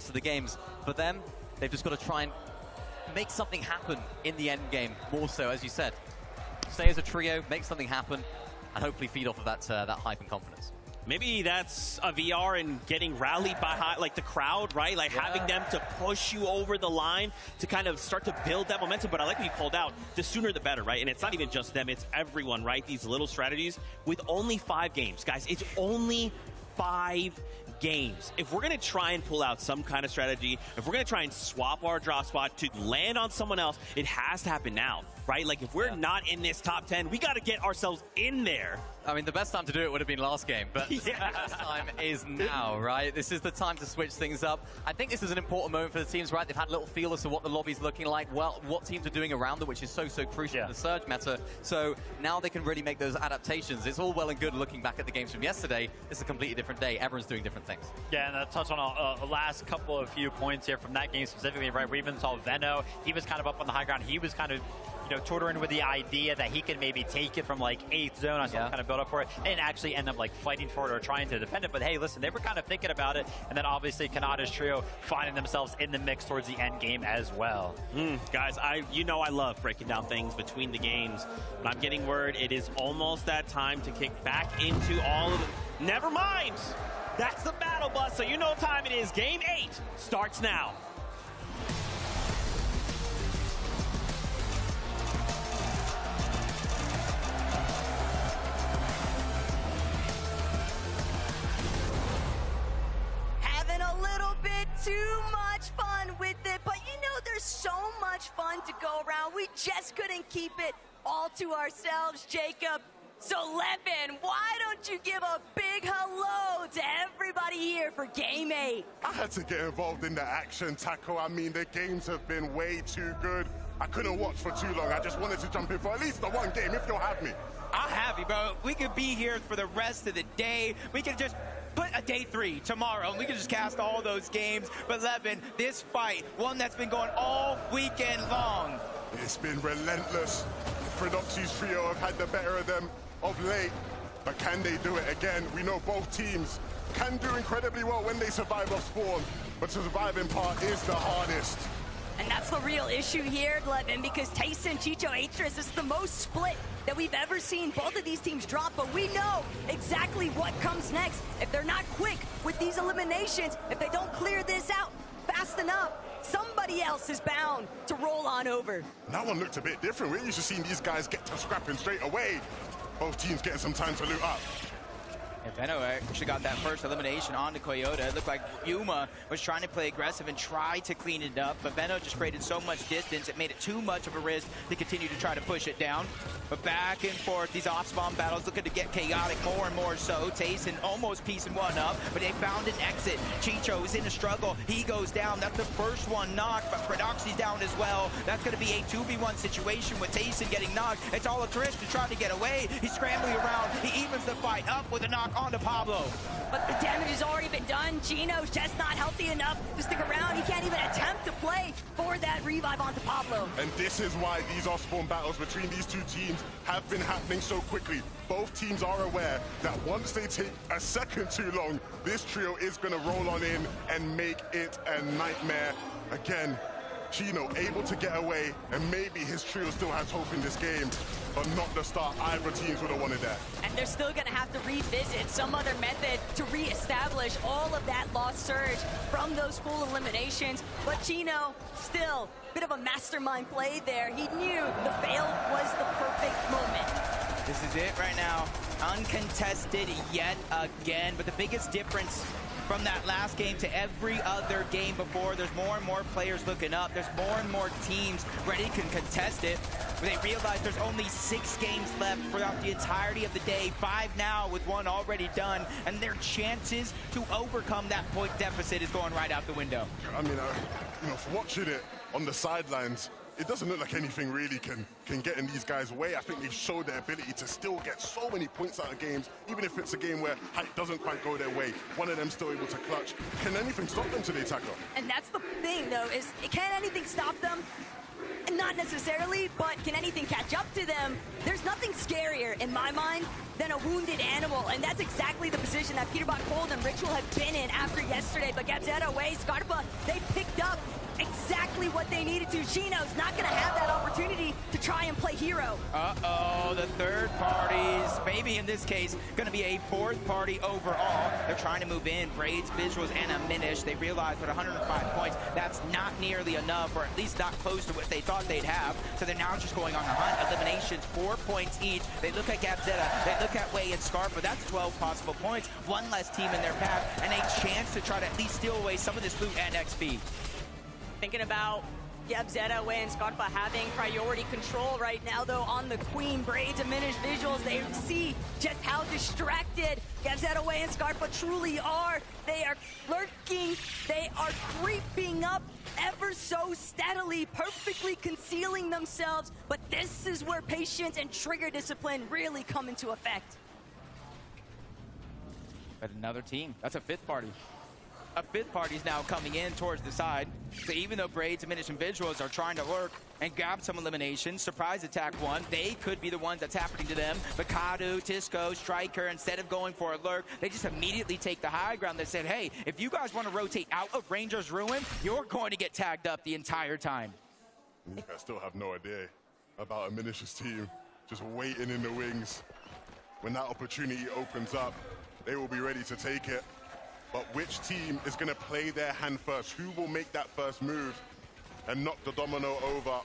rest of the games. For them, they've just got to try and make something happen in the end game, more so, as you said. Stay as a trio, make something happen, and hopefully feed off of that hype and confidence. Maybe that's a VR and getting rallied by like the crowd, right? Like having them to push you over the line to kind of start to build that momentum. But I like what you called out, the sooner the better, right? And it's not even just them, it's everyone, right? These little strategies with only 5 games. Guys, it's only 5 games. If we're going to try and pull out some kind of strategy, if we're going to try and swap our drop spot to land on someone else, it has to happen now, right? Like if we're not in this top 10, we got to get ourselves in there. I mean, the best time to do it would have been last game, but the best time is now, right? This is the time to switch things up. I think this is an important moment for the teams, right? They've had a little feel as to what the lobby's looking like, well, what teams are doing around them, which is so crucial in the Surge meta. So now they can really make those adaptations. It's all well and good looking back at the games from yesterday. It's a completely different day. Everyone's doing different things. Yeah, and I'll touch on a last couple of few points here from that game specifically, right? We even saw Venno. He was kind of up on the high ground. He was kind of, you know, tutoring with the idea that he could maybe take it from like 8th zone on some kind of build up for it and actually end up like fighting for it or trying to defend it. But hey, listen, they were kind of thinking about it. And then obviously Kanata's trio finding themselves in the mix towards the end game as well. Guys, you know I love breaking down things between the games, but I'm getting word it is almost that time to kick back into all of it. Never mind. That's the battle bus, so you know what time it is. Game 8 starts now. Too much fun with it, but you know there's so much fun to go around. We just couldn't keep it all to ourselves, Jacob. So Levin, why don't you give a big hello to everybody here for Game 8? I had to get involved in the action, Taco. I mean, the games have been way too good. I couldn't watch for too long. I just wanted to jump in for at least the one game, if you'll have me. I'll have you, bro. We could be here for the rest of the day. We could just put a day 3 tomorrow, and we can just cast all those games. But Levin, this fight, one that's been going all weekend long. It's been relentless. Prodoxy's trio have had the better of them of late, but can they do it again? We know both teams can do incredibly well when they survive off spawn, but the surviving part is the hardest. And that's the real issue here, Levin, because Tyson, Chicho, Atris is the most split that we've ever seen both of these teams drop, but we know exactly what comes next. If they're not quick with these eliminations, if they don't clear this out fast enough, somebody else is bound to roll on over. That one looked a bit different. We're used to seeing these guys get to scrapping straight away. Both teams getting some time to loot up. And Venno actually got that first elimination on the Coyote. It looked like Yuma was trying to play aggressive and try to clean it up, but Venno just created so much distance, it made it too much of a risk to continue to try to push it down. But back and forth, these off-spawn battles looking to get chaotic more and more so. Tayson almost piecing one up, but they found an exit. Chicho is in a struggle. He goes down. That's the first one knocked, but Prodoxy's down as well. That's going to be a 2v1 situation with Tayson getting knocked. It's all a Trish to try to get away. He's scrambling around. He evens the fight up with a knock onto Pablo. But the damage has already been done. Gino's just not healthy enough to stick around. He can't even attempt to play for that revive onto Pablo. And this is why these off-spawn battles between these two teams have been happening so quickly. Both teams are aware that once they take a second too long, this trio is going to roll on in and make it a nightmare. Again, Gino able to get away, and maybe his trio still has hope in this game, but not the start either teams would have wanted that. And they're still going to have to revisit some other method to reestablish all of that lost surge from those full eliminations. But Gino, still, a bit of a mastermind play there. He knew the fail was the perfect moment. This is it right now. Uncontested yet again, but the biggest difference from that last game to every other game before, there's more and more players looking up. There's more and more teams ready to contest it. They realize there's only 6 games left throughout the entirety of the day. 5 now with 1 already done. And their chances to overcome that point deficit is going right out the window. I mean, you know, for watching it on the sidelines, it doesn't look like anything really can get in these guys' way. I think they've showed their ability to still get so many points out of games, even if it's a game where height doesn't quite go their way. One of them still able to clutch. Can anything stop them today, Taco? And that's the thing, though, is can anything stop them? Not necessarily, but can anything catch up to them? There's nothing scarier, in my mind, than a wounded animal, and that's exactly the position that Peterbot, Cold, and Ritual have been in after yesterday. But Gabzetta away, Scarpa, they picked up exactly what they needed to. Chino's not going to have that opportunity to try and play hero. Uh-oh, the third parties, maybe in this case, going to be a fourth party overall. They're trying to move in, Braids, Visuals, and a Minish. They realize with 105 points, that's not nearly enough, or at least not close to what they thought they'd have. So they're now just going on the hunt. Eliminations, 4 points each. They look at Gabzetta, they look at Way and Scarpa. That's 12 possible points. One less team in their path, and a chance to try to at least steal away some of this loot and XP. Thinking about Gabzetta, Way, and Scarpa having priority control right now, though, on the Queen. Braids, diminished visuals. They see just how distracted Gabzetta, Way, and Scarpa truly are. They are lurking. They are creeping up ever so steadily, perfectly concealing themselves. But this is where patience and trigger discipline really come into effect. But another team. That's a fifth party. A fifth party is now coming in towards the side. So even though Braids, Diminish, and Visuals are trying to lurk and grab some eliminations, surprise attack one, they could be the ones that's happening to them. But Kadu, Tisco, Striker, instead of going for a lurk, they just immediately take the high ground. They said, hey, if you guys want to rotate out of Rangers Ruin, you're going to get tagged up the entire time. I still have no idea about a Minish's team just waiting in the wings. When that opportunity opens up, they will be ready to take it. But which team is going to play their hand first? Who will make that first move and knock the domino over?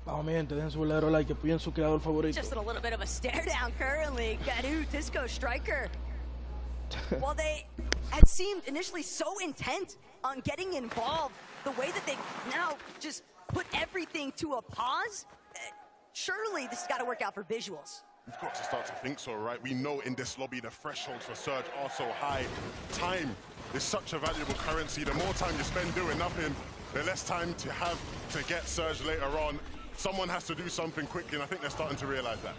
Vamos, mi gente, dejen su verdadero like, apoyen su creador favorito. Just a little bit of a stare down currently. Gadu, Tisco, Striker. While they had seemed initially so intent on getting involved, the way that they now just put everything to a pause, surely this has got to work out for Visuals. We've got to start to think so, right? We know in this lobby the thresholds for Surge are so high. Time is such a valuable currency. The more time you spend doing nothing, the less time to have to get Surge later on. Someone has to do something quickly, and I think they're starting to realize that.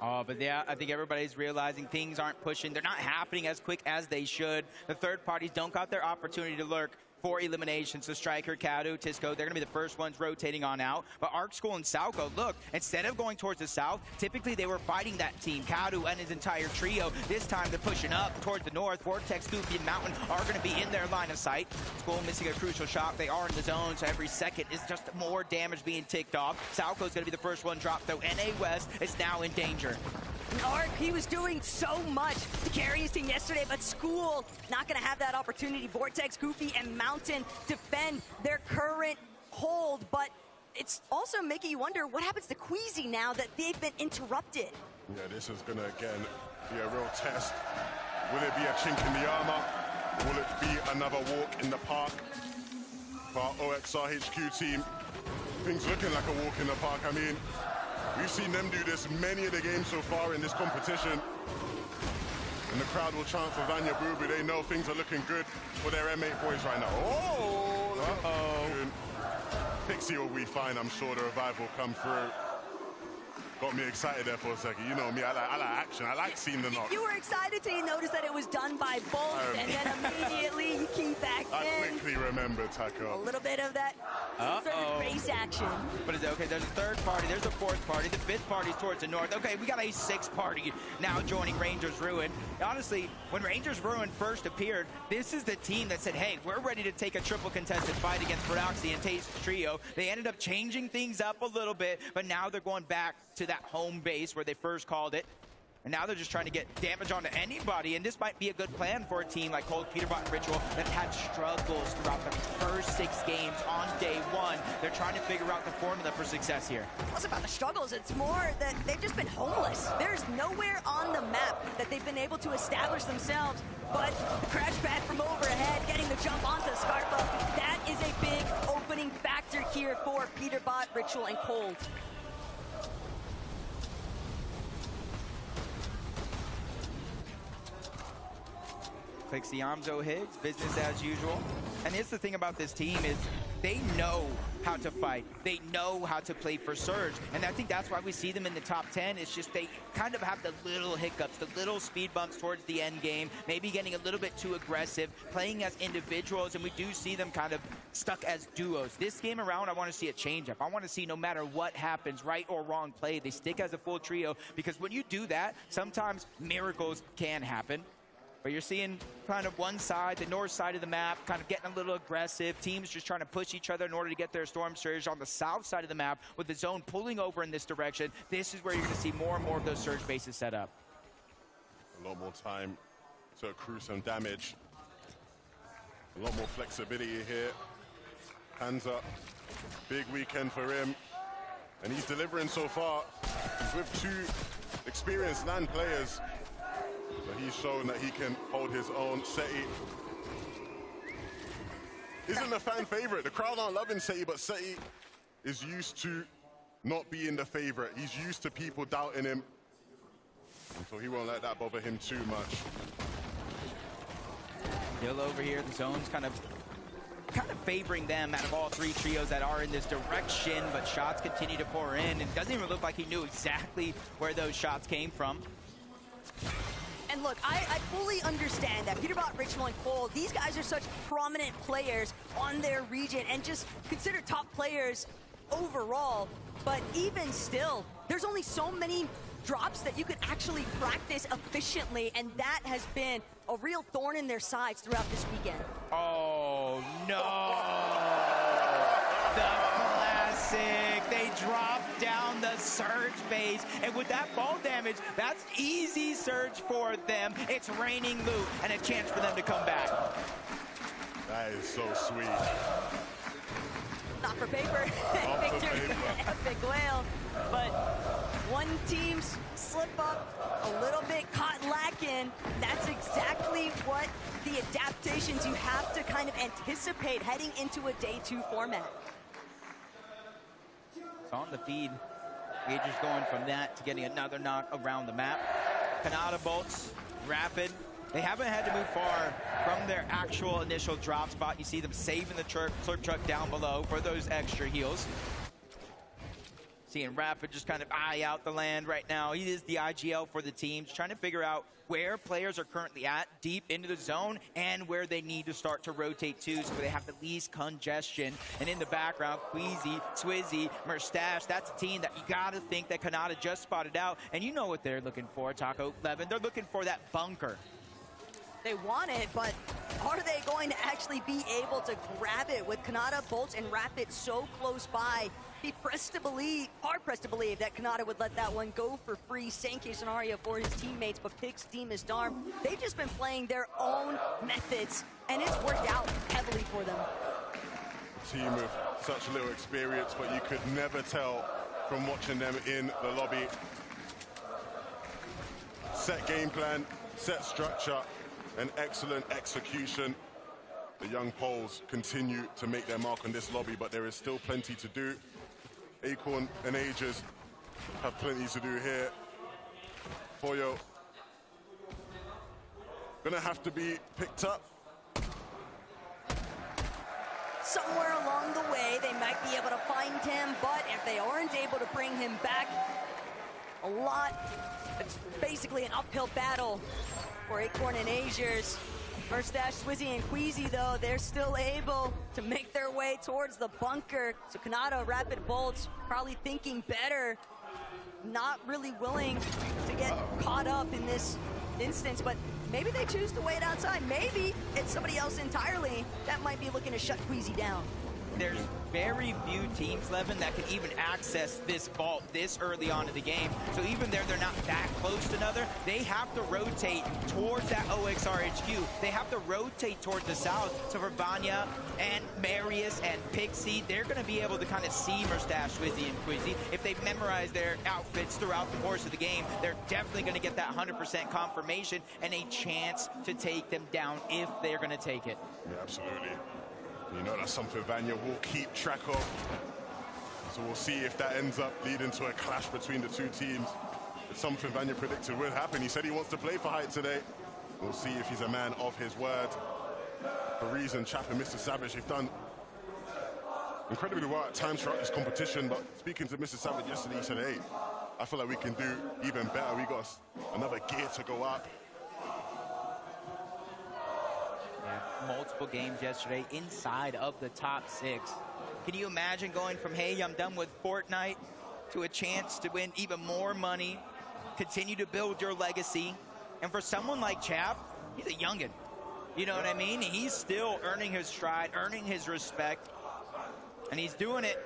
Oh, but yeah, I think everybody's realizing things aren't pushing. They're not happening as quick as they should. The third parties don't got their opportunity to lurk for elimination. So Striker, Kadu, Tisco, they're going to be the first ones rotating on out. But Arc School and Salco, look, instead of going towards the south, typically they were fighting that team. Kadu and his entire trio. This time they're pushing up towards the north. Vortex, Goofy, and Mountain are going to be in their line of sight. School missing a crucial shot. They are in the zone, so every second is just more damage being ticked off. Salco's going to be the first one dropped, though. NA West is now in danger. Arc, he was doing so much to carry his team yesterday, but School not going to have that opportunity. Vortex, Goofy, and Mountain defend their current hold, but it's also making you wonder what happens to Queasy now that they've been interrupted. Yeah, this is going to, again, be a real test. Will it be a chink in the armor? Will it be another walk in the park for our OXR HQ team? Things looking like a walk in the park. I mean, we've seen them do this many of the games so far in this competition. And the crowd will chant for Vanya Bubu. They know things are looking good for their M8 boys right now. Oh! Uh-oh. Pixie will be fine. I'm sure the revive will come through. Got me excited there for a second. You know me, I like action. I like seeing the knock. You were excited till you noticed that it was done by both, and then immediately you keep back I in. quickly remember, Taco. A little bit of that third base action. But is it okay? There's a third party, there's a fourth party, the fifth party's towards the north. Okay, we got a sixth party now joining Rangers Ruin. Honestly, when Rangers Ruin first appeared, this is the team that said, hey, we're ready to take a triple contested fight against Prodoxy and Taste Trio. They ended up changing things up a little bit, but now they're going back to that home base where they first called it. And now they're just trying to get damage onto anybody, and this might be a good plan for a team like Cold, Peterbot, and Ritual that had struggles throughout the first 6 games on day one. They're trying to figure out the formula for success here. It wasn't about the struggles, it's more that they've just been homeless. There's nowhere on the map that they've been able to establish themselves, but the crash pad from overhead, getting the jump onto Scarpa, that is a big opening factor here for Peterbot, Ritual, and Cold. Clicks the Amzo hits, business as usual. And here's the thing about this team is they know how to fight. They know how to play for Surge. And I think that's why we see them in the top 10. It's just they kind of have the little hiccups, the little speed bumps towards the end game, maybe getting a little bit too aggressive, playing as individuals, and we do see them kind of stuck as duos. This game around, I want to see a change-up. I want to see no matter what happens, right or wrong play, they stick as a full trio, because when you do that, sometimes miracles can happen. But you're seeing kind of one side, the north side of the map, kind of getting a little aggressive. Teams just trying to push each other in order to get their Storm Surge. On the south side of the map, with the zone pulling over in this direction, this is where you're going to see more and more of those Surge bases set up. A lot more time to accrue some damage. A lot more flexibility here. Hands up. Big weekend for him. And he's delivering so far. He's with two experienced LAN players. But he's shown that he can hold his own. Seti isn't a fan favorite. The crowd aren't loving Seti, but Seti is used to not being the favorite. He's used to people doubting him. And so he won't let that bother him too much. Hill over here, the zone's kind of favoring them out of all three trios that are in this direction, but shots continue to pour in. It doesn't even look like he knew exactly where those shots came from. And look, I fully understand that Peterbot, Richmond, and Cole, these guys are such prominent players on their region and just considered top players overall. But even still, there's only so many drops that you can actually practice efficiently, and that has been a real thorn in their sides throughout this weekend. Oh, no! The classic! They dropped down the Surge base, and with that ball damage, that's easy Surge for them. It's raining loot, and a chance for them to come back. That is so sweet. Not for paper. Victor, epic whale. But one team's slip up, a little bit caught lacking. That's exactly what the adaptations you have to kind of anticipate heading into a day 2 format. It's on the feed. Gagers going from that to getting another knock around the map. Canada bolts, rapid. They haven't had to move far from their actual initial drop spot. You see them saving the slurp truck down below for those extra heals. Seeing Rapid just kind of eye out the land right now. He is the IGL for the team, just trying to figure out where players are currently at, deep into the zone, and where they need to start to rotate to, so they have the least congestion. And in the background, Queasy, Swizzy, Merstache, that's a team that you gotta think that Canada just spotted out. And you know what they're looking for, Taco Levin. They're looking for that bunker. They want it, but are they going to actually be able to grab it with Canada, Bolts, and Rapid so close by? Be hard pressed to believe that Canada would let that one go for free. Same case scenario for his teammates, but Pix team is Darm. They've just been playing their own methods, and it's worked out heavily for them. A team with such little experience, but you could never tell from watching them in the lobby. Set game plan, set structure, and excellent execution. The young Poles continue to make their mark on this lobby, but there is still plenty to do. Acorn and Aegis have plenty to do here. Foyo gonna have to be picked up. Somewhere along the way, they might be able to find him, but if they aren't able to bring him back, it's basically an uphill battle for Acorn and Aegis. Merstache, Swizzy, and Queasy, though, they're still able to make their way towards the bunker. So Canada, Rapid Bolts, probably thinking better, not really willing to get caught up in this instance, but maybe they choose to wait outside. Maybe it's somebody else entirely that might be looking to shut Queasy down. There's very few teams, Levin, that can even access this vault this early on in the game. So even there, they're not that close to another. They have to rotate towards that OXR HQ. They have to rotate towards the south. So for Vanya and Marius and Pixie, they're going to be able to kind of see Merstache, Swizzy, and Quizzy. If they memorize their outfits throughout the course of the game, they're definitely going to get that 100% confirmation and a chance to take them down if they're going to take it. Yeah, absolutely. You know, that's something Vanya will keep track of. So we'll see if that ends up leading to a clash between the two teams. It's something Vanya predicted would happen. He said he wants to play for height today. We'll see if he's a man of his word. For reason, Chap and Mr. Savage, they've done incredibly well at times throughout this competition, but speaking to Mr. Savage yesterday, he said, hey, I feel like we can do even better. We got another gear to go up. Yeah, multiple games yesterday inside of the top 6. Can you imagine going from, hey, I'm done with Fortnite, to a chance to win even more money, continue to build your legacy? And for someone like Chap, he's a youngin'. You know what I mean? He's still earning his stride, earning his respect, and he's doing it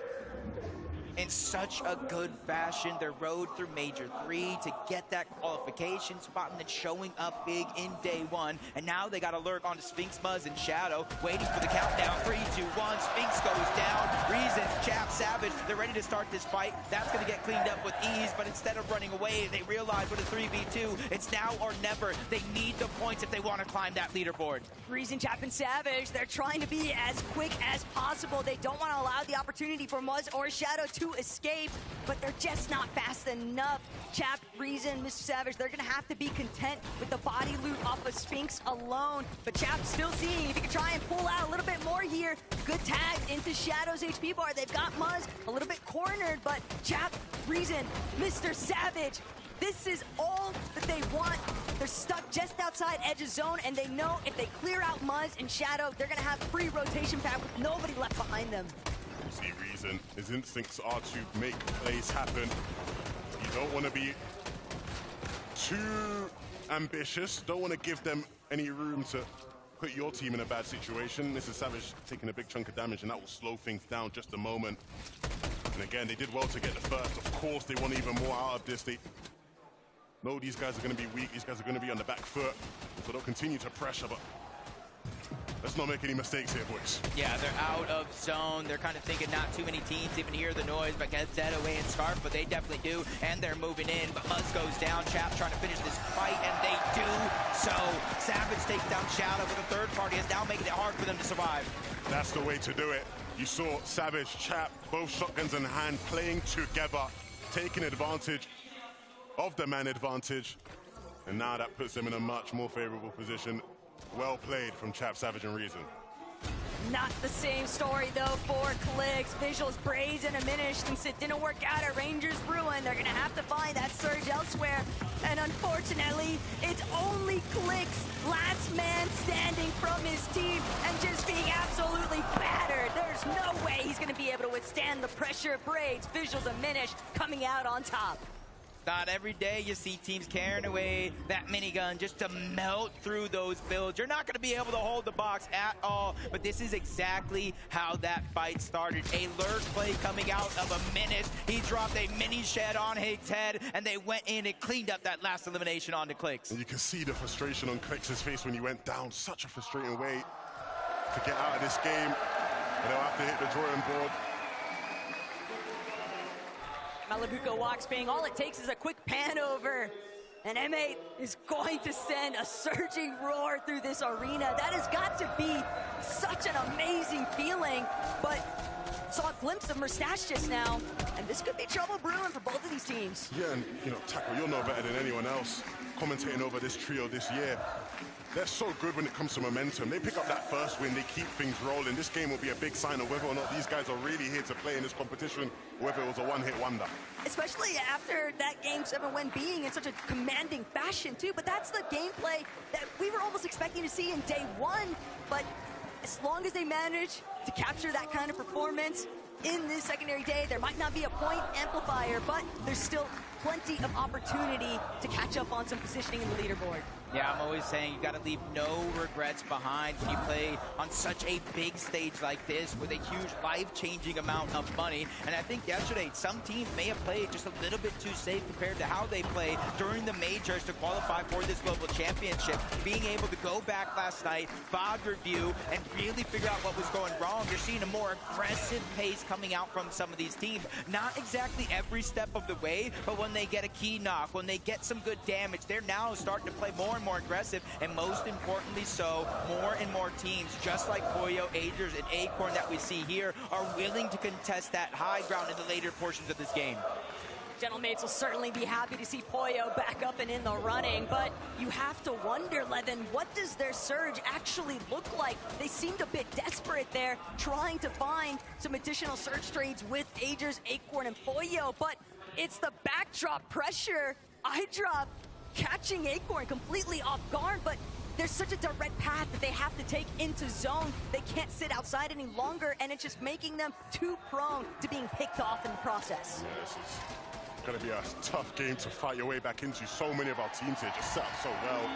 in such a good fashion. Their road through Major 3 to get that qualification spot and then showing up big in day 1. And now they got to lurk onto Sphinx, Muzz, and Shadow, waiting for the countdown. 3, 2, 1, Sphinx goes down. Reason, Chap, Savage, they're ready to start this fight. That's going to get cleaned up with ease, but instead of running away, they realize with a 3v2, it's now or never. They need the points if they want to climb that leaderboard. Reason, Chap, and Savage, they're trying to be as quick as possible. They don't want to allow the opportunity for Muzz or Shadow to escape, but they're just not fast enough. Chap, Reason, Mr. Savage, they're gonna have to be content with the body loot off of Sphinx alone. But Chap's still seeing if he can try and pull out a little bit more here. Good tag into Shadow's HP bar. They've got Muzz a little bit cornered, but Chap, Reason, Mr. Savage, this is all that they want. They're stuck just outside edge of zone, and they know if they clear out Muzz and Shadow, they're gonna have free rotation path with nobody left behind them. See Reason, his instincts are to make plays happen. You don't want to be too ambitious, don't want to give them any room to put your team in a bad situation. Mr. Savage taking a big chunk of damage, and that will slow things down just a moment. And again, they did well to get the first. Of course, they want even more out of this. They know these guys are going to be weak. These guys are going to be on the back foot. So they'll continue to pressure, but let's not make any mistakes here, boys. Yeah, they're out of zone. They're kind of thinking not too many teams even hear the noise, but get Zed away and Scarf, but they definitely do, and they're moving in. But Muzz goes down. Chap trying to finish this fight, and they do so. Savage takes down Shadow, but the third party is now making it hard for them to survive. That's the way to do it. You saw Savage, Chap, both shotguns in hand, playing together, taking advantage of the man advantage, and now that puts them in a much more favorable position. Well played from Chap, Savage, and Reason. Not the same story, though, for Clicks. Visuals Brazen and diminished since it didn't work out at Rangers Ruin. They're going to have to find that surge elsewhere. And unfortunately, it's only Clicks, last man standing from his team and just being absolutely battered. There's no way he's going to be able to withstand the pressure of Braids. Visuals diminished, coming out on top. Not every day you see teams carrying away that minigun just to melt through those builds. You're not going to be able to hold the box at all, but this is exactly how that fight started. A lurk play coming out of a minute. He dropped a mini shed on his head, and they went in and cleaned up that last elimination onto Clicks. And you can see the frustration on Clicks' face when he went down. Such a frustrating way to get out of this game. And they'll have to hit the drawing board. Malabuko walks being all it takes is a quick pan over, and M8 is going to send a surging roar through this arena. That has got to be such an amazing feeling, but saw a glimpse of Mustache just now, and this could be trouble brewing for both of these teams. Yeah, and you know, Tackle, you'll know better than anyone else commentating over this trio this year. They're so good when it comes to momentum. They pick up that first win, they keep things rolling. This game will be a big sign of whether or not these guys are really here to play in this competition, whether it was a one-hit wonder. Especially after that Game 7 win being in such a commanding fashion, too. But that's the gameplay that we were almost expecting to see in day 1. But as long as they manage to capture that kind of performance in this secondary day, there might not be a point amplifier, but there's still plenty of opportunity to catch up on some positioning in the leaderboard. Yeah, I'm always saying you got to leave no regrets behind when you play on such a big stage like this with a huge life-changing amount of money. And I think yesterday some teams may have played just a little bit too safe compared to how they played during the majors to qualify for this global championship. Being able to go back last night, VOD review, and really figure out what was going wrong. You're seeing a more aggressive pace coming out from some of these teams. Not exactly every step of the way, but when they get a key knock, when they get some good damage, they're now starting to play more and more aggressive, and most importantly so, more and more teams, just like Poyo, Agers, and Acorn that we see here, are willing to contest that high ground in the later portions of this game. Gentlemates will certainly be happy to see Pollo back up and in the running, but you have to wonder, Levin, what does their surge actually look like? They seemed a bit desperate there, trying to find some additional surge trades with Agers, Acorn, and Pollo, but it's the backdrop pressure. iDrop catching Acorn completely off guard, but there's such a direct path that they have to take into zone. They can't sit outside any longer, and it's just making them too prone to being picked off in the process. Yeah, this is going to be a tough game to fight your way back into. So many of our teams here just set up so well.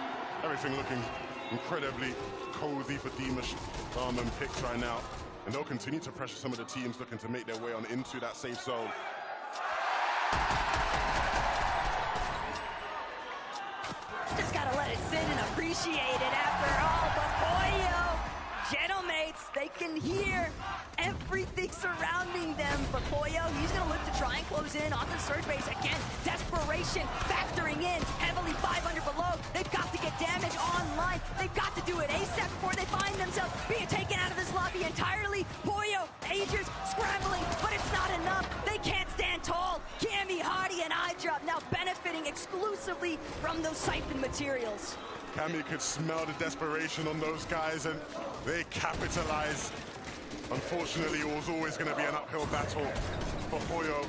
Everything looking incredibly cozy for Dimash and Picks right now. And they'll continue to pressure some of the teams looking to make their way on into that safe zone. Just gotta let it sit and appreciate it after all. But Pollo, Gentlemates, they can hear everything surrounding them. But Pollo, he's gonna look to try and close in on the surge base. Again, desperation factoring in, heavily 500 below. They've got to get damage online. They've got to do it ASAP before they find themselves being taken out of this lobby entirely. Pollo, Agers scrambling, but it's not enough. They can't stand tall. Cammy, Hardy, and iDrop now benefiting exclusively from those siphon materials. Cammy could smell the desperation on those guys, and they capitalize. Unfortunately, it was always going to be an uphill battle for Pollo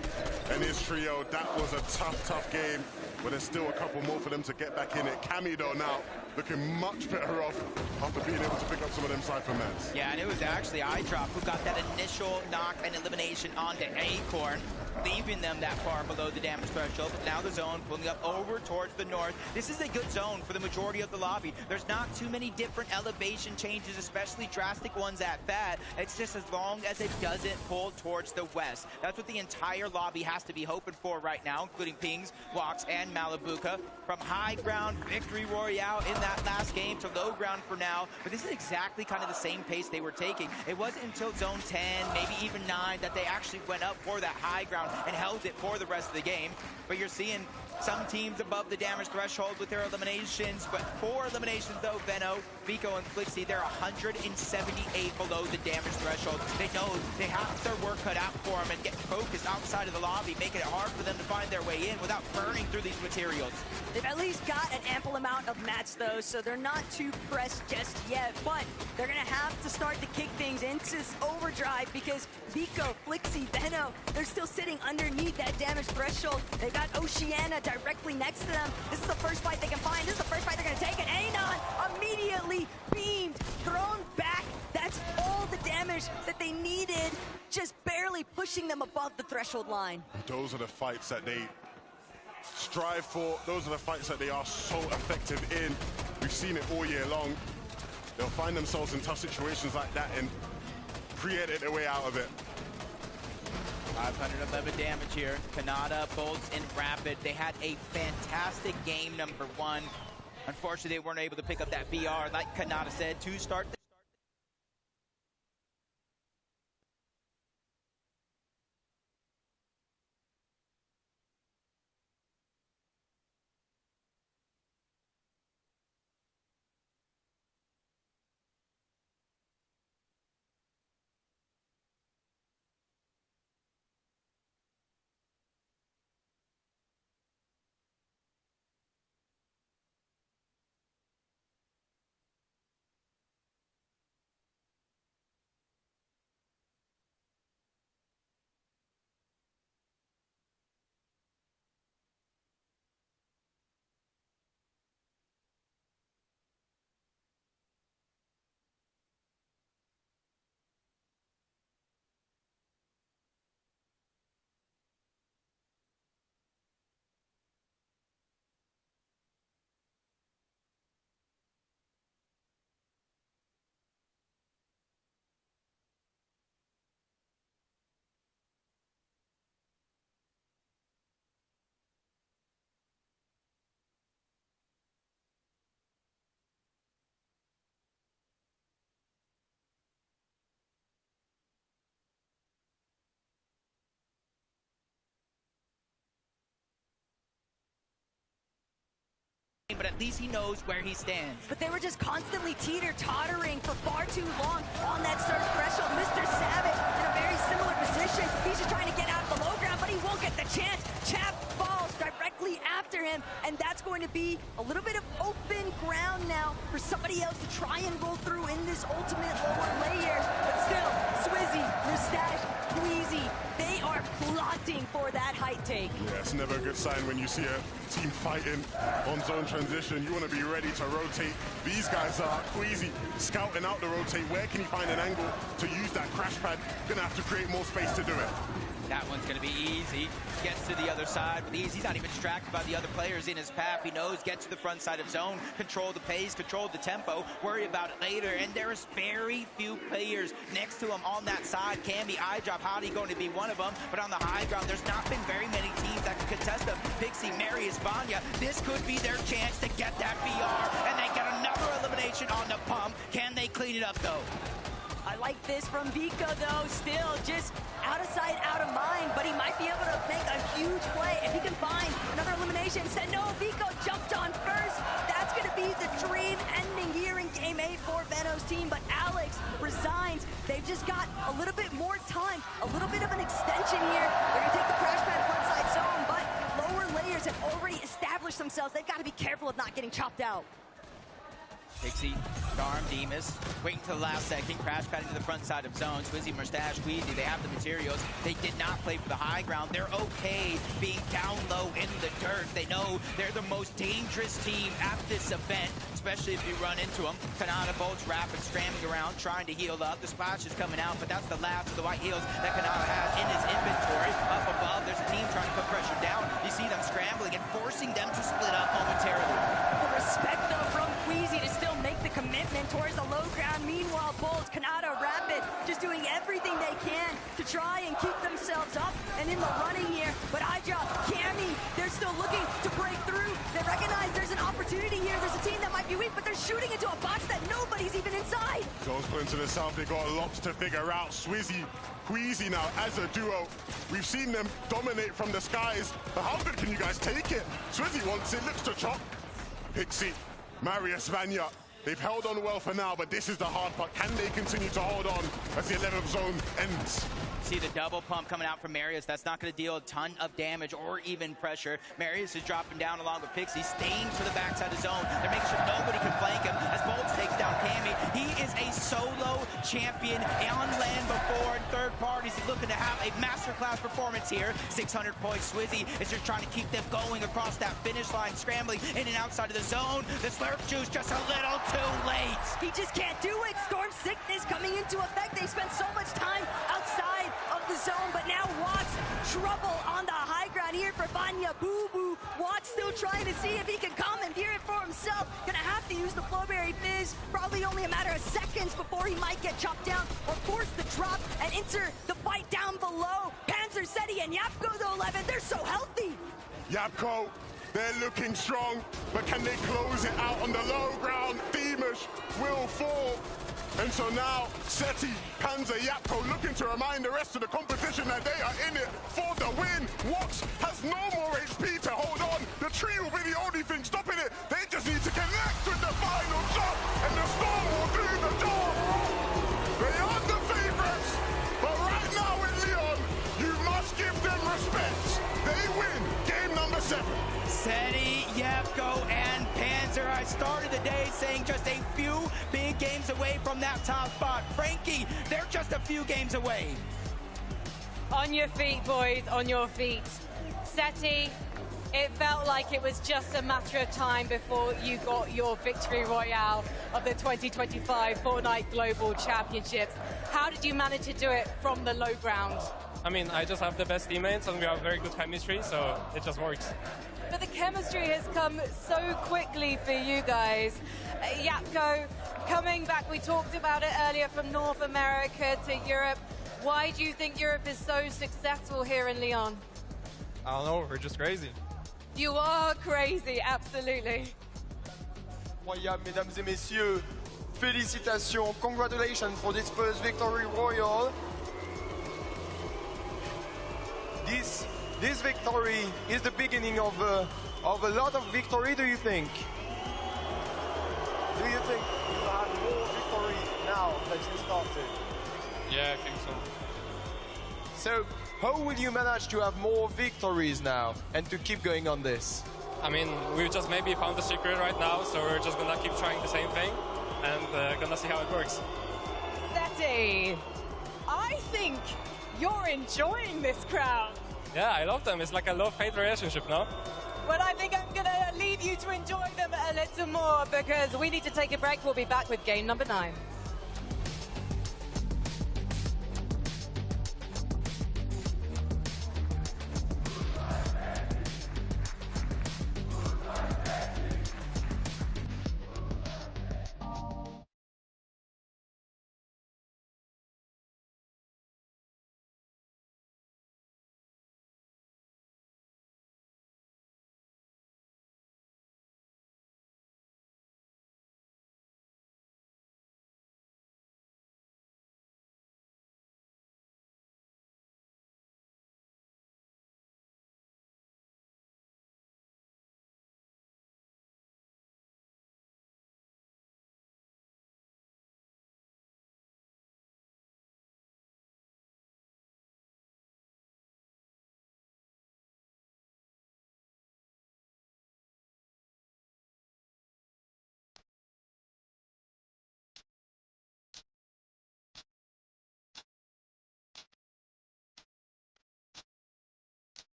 and his trio. That was a tough game, but there's still a couple more for them to get back in it. Cammy, though, now looking much better off after being able to pick up some of them Cypher mats. Yeah, and it was actually iDrop who got that initial knock and elimination onto Acorn, leaving them that far below the damage threshold. But now the zone pulling up over towards the north. This is a good zone for the majority of the lobby. There's not too many different elevation changes, especially drastic ones at that. It's just as long as it doesn't pull towards the west. That's what the entire lobby has to be hoping for right now, including Pings, Walks, and Malibuca. From high ground victory royale in that last game to low ground for now. But this is exactly kind of the same pace they were taking. It wasn't until zone 10, maybe even 9, that they actually went up for that high ground and held it for the rest of the game. But you're seeing some teams above the damage threshold with their eliminations, but 4 eliminations though, Veno, Vico, and Flixie, they're 178 below the damage threshold. They know they have their work cut out for them and get focused outside of the lobby, making it hard for them to find their way in without burning through these materials. They've at least got an ample amount of mats though, so they're not too pressed just yet, but they're gonna have to start to kick things into overdrive because Vico, Flixie, Veno, they're still sitting underneath that damage threshold. They've got Oceana directly next to them. This is the first fight they can find. This is the first fight they're gonna take, and Anon immediately beamed, thrown back. That's all the damage that they needed, just barely pushing them above the threshold line. Those are the fights that they strive for. Those are the fights that they are so effective in. We've seen it all year long. They'll find themselves in tough situations like that and create their way out of it. 511 damage here. Kanata, Bolts, and Rapid. They had a fantastic game number 1. Unfortunately, they weren't able to pick up that VR, like Kanata said, to start the but at least he knows where he stands. But they were just constantly teeter-tottering for far too long on that surge threshold. Mr. Savage in a very similar position. He's just trying to get out of the low ground, but he won't get the chance. Chap directly after him, and that's going to be a little bit of open ground now for somebody else to try and roll through in this ultimate lower layer. But still, Swizzy, Mustache, Queasy, they are plotting for that height take. Yeah, it's never a good sign when you see a team fighting on zone transition. You want to be ready to rotate. These guys are Queasy scouting out the rotate. Where can he find an angle to use that crash pad? Gonna have to create more space to do it. That one's going to be easy. Gets to the other side with ease. He's not even distracted by the other players in his path. He knows, get to the front side of zone, control the pace, control the tempo, worry about it later. And there's very few players next to him on that side. Cammy, iDrop, Hottie going to be one of them. But on the high ground, there's not been very many teams that can contest them. Pixie, Marius, Vanya, this could be their chance to get that VR. And they get another elimination on the pump. Can they clean it up, though? I like this from Vico, though. Still just out of sight, out of mind, but he might be able to make a huge play if he can find another elimination. Said no, Vico jumped on first. That's going to be the dream ending here in Game 8 for Veno's team, but Alex resigns. They've just got a little bit more time, a little bit of an extension here. They're going to take the crash pad front side zone, but lower layers have already established themselves. They've got to be careful of not getting chopped out. Pixie, Darm, Demas, waiting to the last second, crash pad into the front side of zone. Swizzy, Mustache, Queasy, they have the materials. They did not play for the high ground. They're okay being down low in the dirt. They know they're the most dangerous team at this event, especially if you run into them. Kanata bolts, rapid, scramming around, trying to heal up. The splash is coming out, but that's the last of the white heals that Kanata has in his inventory. Up above, there's a team trying to put pressure down. You see them scrambling and forcing them to split up momentarily. The respect, though, from Queasy to still make the commitment towards the low ground. Meanwhile, Bolts, Kanata, Rapid, just doing everything they can to try and keep themselves up and in the running here. But iDrop, Cammy, they're still looking to break through. They recognize there's an opportunity here. There's a team that might be weak, but they're shooting into a box that nobody's even inside. Zone's put into the south. They got lots to figure out. Swizzy, Queasy now as a duo. We've seen them dominate from the skies. But how good can you guys take it? Swizzy wants it, looks to chop. Pixie, Marius, Vanya. They've held on well for now, but this is the hard part. Can they continue to hold on as the 11th zone ends? See the double pump coming out from Marius. That's not going to deal a ton of damage or even pressure. Marius is dropping down along with Pixie, staying to the backside of zone. They're making sure nobody can flank him as Bolts takes down Cammy. He is a solo champion on land before, and third parties looking to have a masterclass performance here. 600 points. Swizzy is just trying to keep them going across that finish line, scrambling in and outside of the zone. The slurp juice just a little too late. He just can't do it. Storm sickness coming into effect. They spent so much time outside of the zone, but now Watts trouble on the high ground here for Vanya. Boo Boo. Watts still trying to see if he can commandeer it for himself. Gonna have to use the Flowberry Fizz. Probably only a matter of seconds before he might get chopped down or force the drop and enter the fight down below. Panzer, Seti, and Yapko, though, 11, they're so healthy. Yapko, they're looking strong, but can they close it out on the low ground? Demas will fall. And so now, Seti, Panzer, Yapko looking to remind the rest of the competition that they are in it for the win. Watts has no more HP to hold on. The tree will be the only thing stopping it. They just need to connect with the final shot, and the Storm will do the job. They are the favorites, but right now in Leon, you must give them respect. They win game number 7. Seti, Yapko, and Panzer. I started the day saying just a few big games away from that top spot. Frankie, they're just a few games away. On your feet, boys, on your feet. Seti, it felt like it was just a matter of time before you got your victory royale of the 2025 Fortnite Global Championships. How did you manage to do it from the low ground? I mean, I just have the best teammates and we have very good chemistry, so it just works. But the chemistry has come so quickly for you guys. Yapko, coming back, we talked about it earlier, from North America to Europe. Why do you think Europe is so successful here in Lyon? I don't know, we're just crazy. You are crazy, absolutely. Incroyable, mesdames et messieurs. Félicitations, congratulations for this first victory royal. This victory is the beginning of a lot of victory, do you think? Do you think you will have more victory now that you started? Yeah, I think so. So, How will you manage to have more victories now and to keep going on this? I mean, we've just maybe found the secret right now, so we're just gonna keep trying the same thing and gonna see how it works. Seti, I think you're enjoying this crowd. Yeah, I love them. It's like a love-hate relationship, no? Well, I think I'm going to leave you to enjoy them a little more because we need to take a break. We'll be back with game number 9.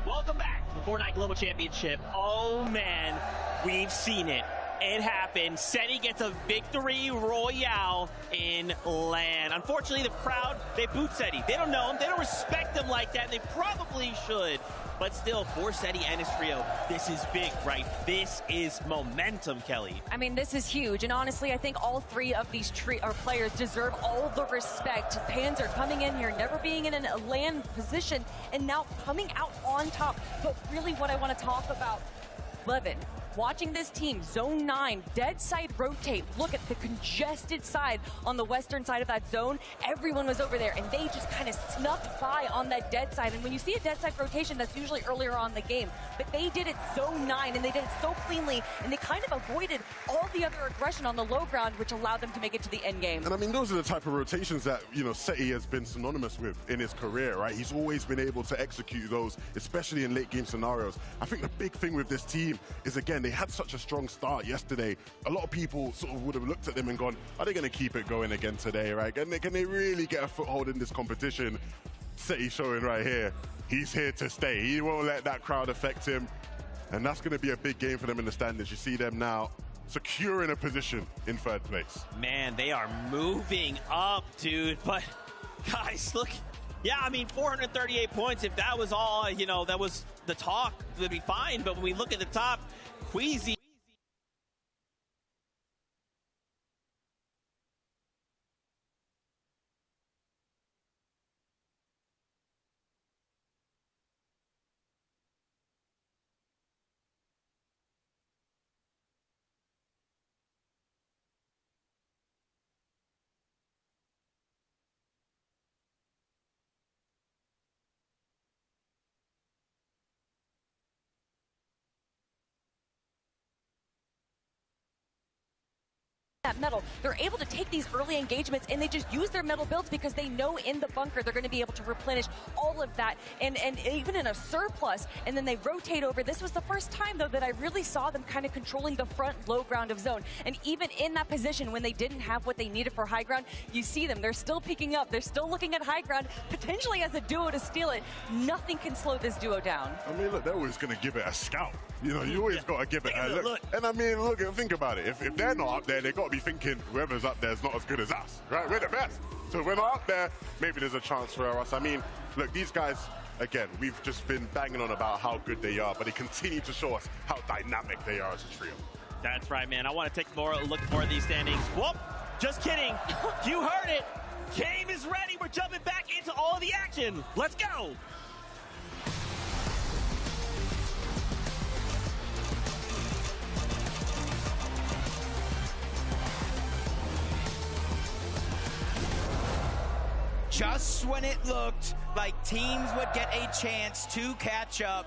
Welcome back to the Fortnite Global Championship. Oh man, we've seen it. It happened. Seti gets a victory royale in LAN. Unfortunately, the crowd, they boot Seti. They don't know him. They don't respect him like that, and they probably should. But still, for Seti and his trio, this is big, right? This is momentum, Kelly. I mean, this is huge. And honestly, I think all 3 of these players deserve all the respect. Panzer coming in here, never being in a LAN position, and now coming out on top. But really what I want to talk about, Levin, watching this team, zone 9, dead side rotate, look at the congested side on the western side of that zone. Everyone was over there, and they just kind of snuck by on that dead side. And when you see a dead side rotation, that's usually earlier on in the game. But they did it zone 9, and they did it so cleanly, and they kind of avoided all the other aggression on the low ground, which allowed them to make it to the end game. And I mean, those are the type of rotations that, you know, Seti has been synonymous with in his career, right? He's always been able to execute those, especially in late game scenarios. I think the big thing with this team is, again, they had such a strong start yesterday. A lot of people sort of would have looked at them and gone, are they going to keep it going again today, right? Can they really get a foothold in this competition? Seti showing right here, he's here to stay. He won't let that crowd affect him. And that's going to be a big game for them in the standings. You see them now securing a position in 3rd place. Man, they are moving up, dude. But, guys, look. Yeah, I mean, 438 points. If that was all, you know, that was the talk, it would be fine. But when we look at the top, Queasy. that metal. They're able to take these early engagements and they just use their metal builds because they know in the bunker they're going to be able to replenish all of that and even in a surplus, and then they rotate over. This was the first time though that I really saw them kind of controlling the front low ground of zone, and even in that position when they didn't have what they needed for high ground, you see them, they're still peeking up, they're still looking at high ground, potentially as a duo to steal it. Nothing can slow this duo down. I mean, look, they're always going to give it a scout. You know, you always got to give it a look. And I mean, look, think about it. If they're not up there, they've got to be thinking whoever's up there is not as good as us, right? We're the best. So if we're not up there, maybe there's a chance for us. I mean, look, these guys, again, we've just been banging on about how good they are, but they continue to show us how dynamic they are as a trio. That's right, man. I want to take a look more at these standings. Whoop! Just kidding. You heard it. Game is ready. We're jumping back into all of the action. Let's go. Just when it looked like teams would get a chance to catch up,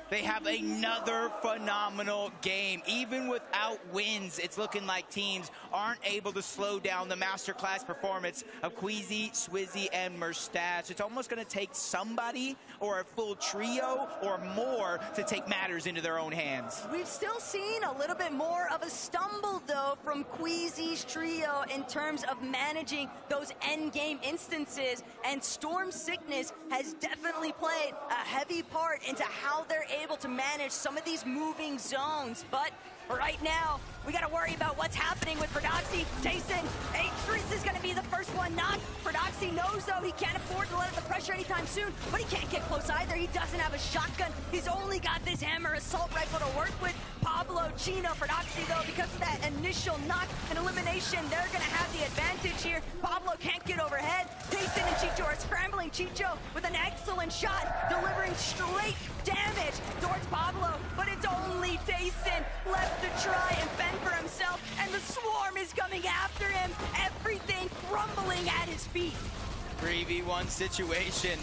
they have another phenomenal game. Even without wins, it's looking like teams aren't able to slow down the masterclass performance of Queasy, Swizzy, and Merstache. It's almost going to take somebody or a full trio or more to take matters into their own hands. We've still seen a little bit more of a stumble, though, from Queasy's trio in terms of managing those end-game instances, and Storm Sickness has definitely played a heavy part into how they're able to manage some of these moving zones. But right now, we got to worry about what's happening with Prodoxy. Tayson, Atris is going to be the first one knocked. Prodoxy knows, though, he can't afford to let up the pressure anytime soon, but he can't get close either. He doesn't have a shotgun. He's only got this hammer assault rifle to work with. Pablo, Chino, Prodoxy, though, because of that initial knock and elimination, they're going to have the advantage here. Pablo can't get overhead. Tayson and Chicho are scrambling. Chicho with an excellent shot, delivering straight damage towards Pablo, but it's only Tayson left to try and fend for himself, and the swarm is coming after him, everything crumbling at his feet. 3v1 situation.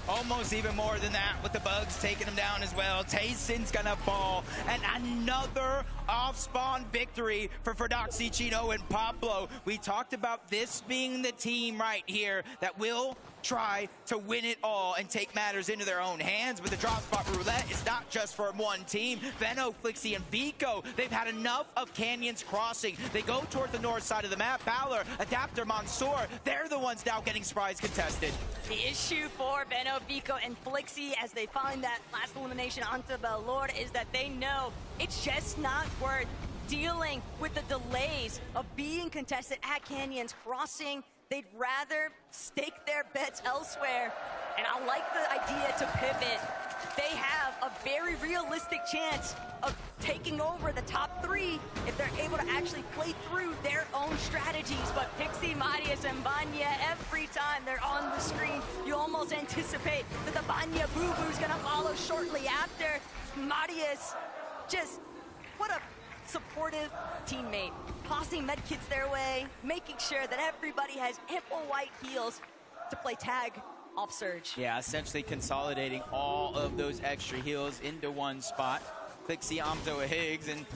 Almost even more than that with the bugs taking him down as well. Tayson's gonna fall, and another off-spawn victory for Fordoxy, Chino, and Pablo. We talked about this being the team right here that will try to win it all and take matters into their own hands. But the drop spot roulette is not just for one team. Veno, Flixie, and Vico, they've had enough of Canyons crossing. They go toward the north side of the map. Balor, Adapter, Mansoor, they're the ones now getting surprise contested. The issue for Veno, Vico, and Flixie as they find that last elimination onto the Lord is that they know it's just not worth dealing with the delays of being contested at Canyons crossing. They'd rather stake their bets elsewhere, and I like the idea to pivot. They have a very realistic chance of taking over the top three if they're able to actually play through their own strategies. But Pixie, Marius, and Banya, every time they're on the screen, you almost anticipate that the Banya boo-boo's gonna follow shortly after. Marius, just what a supportive teammate, tossing medkits their way, making sure that everybody has ample white heals to play tag off Surge. Yeah, essentially consolidating all of those extra heals into one spot. Flixie, Amzo, Higgs, and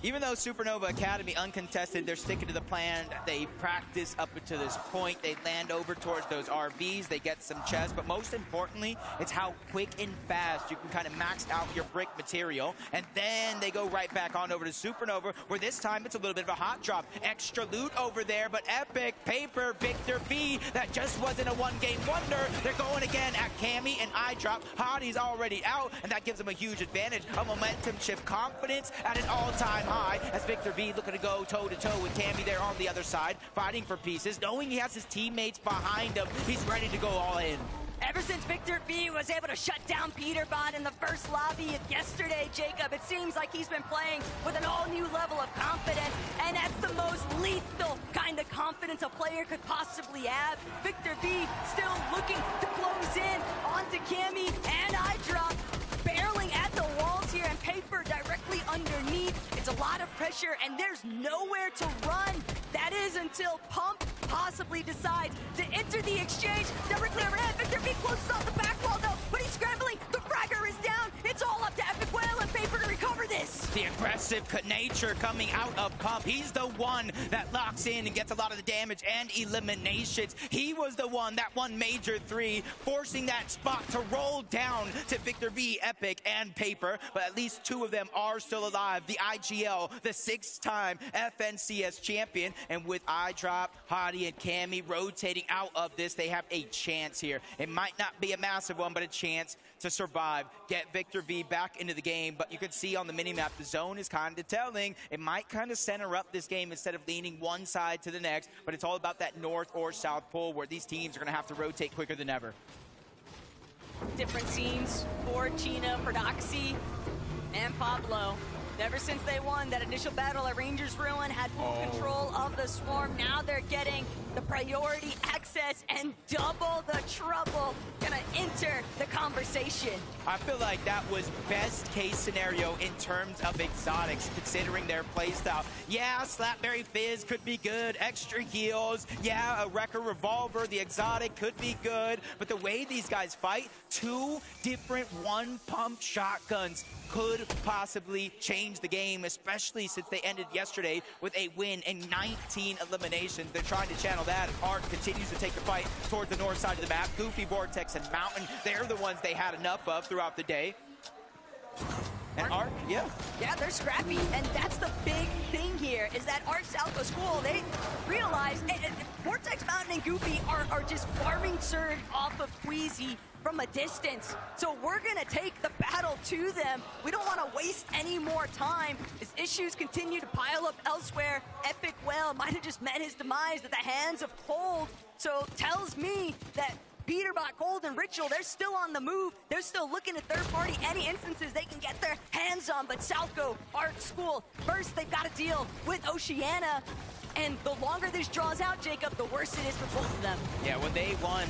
Even though Supernova Academy uncontested, they're sticking to the plan. They practice up until this point. They land over towards those RVs. They get some chests. But most importantly, it's how quick and fast you can kind of max out your brick material. And then they go right back on over to Supernova, where this time it's a little bit of a hot drop. Extra loot over there, but Epic, Paper, Victor V, that just wasn't a one-game wonder. They're going again at Cammy and iDrop. Hadi's already out, and that gives them a huge advantage. A momentum shift, confidence at an all-time high, as Victor V looking to go toe-to-toe with Cammy there on the other side, fighting for pieces, knowing he has his teammates behind him. He's ready to go all in. Ever since Victor V was able to shut down Peterbot in the first lobby yesterday, Jacob, it seems like he's been playing with an all-new level of confidence, and that's the most lethal kind of confidence a player could possibly have. Victor V still looking to close in onto Cammy and iDrop, barreling at the walls here, and Paper directly underneath. It's a lot of pressure, and there's nowhere to run. That is until Pump possibly decides to enter the exchange directly overhead. Victor V closes off the back wall, though, but he's scrambling. The fragger is down. It's all up to Epic Whale and Paper to recover this. The aggressive nature coming out of Pump. He's the one that locks in and gets a lot of the damage and eliminations. He was the one that won Major 3, forcing that spot to roll down to Victor V, Epic, and Paper. But at least two of them are still alive. The IGL, the 6-time FNCS champion. And with iDrop, Hadi, and Cammy rotating out of this, they have a chance here. It might not be a massive one, but a chance to survive, get Victor V back into the game. But you can see on the minimap, the zone is kind of telling. It might kind of center up this game instead of leaning one side to the next, but it's all about that north or south pole where these teams are going to have to rotate quicker than ever. Different scenes for Gina, for Doxy, and Pablo. Ever since they won that initial battle at Rangers Ruin, had full control of the swarm. Now they're getting the priority access and double the trouble. Gonna enter the conversation. I feel like that was best case scenario in terms of exotics, considering their playstyle. Yeah, Slapberry Fizz could be good, extra heals. Yeah, a Wrecker Revolver, the exotic could be good. But the way these guys fight, two different one-pump shotguns could possibly change the game, especially since they ended yesterday with a win and 19 eliminations. They're trying to channel that. Arc continues to take the fight towards the north side of the map. Goofy, Vortex, and Mountain, they're the ones they had enough of throughout the day. And Arc, yeah, they're scrappy, and that's the big thing here, is that Arc South of School, they realize Vortex, Mountain, and Goofy are just farming Surge off of Queasy from a distance. So we're gonna take the battle to them. We don't wanna waste any more time as issues continue to pile up elsewhere. Epic Whale might have just met his demise at the hands of Cold. So tells me that Peterbot, Cold, and Ritual, they're still on the move. They're still looking at third party, any instances they can get their hands on. But Southco, Arc School, first they've got to deal with Oceania. And the longer this draws out, Jacob, the worse it is for both of them. Yeah, when they won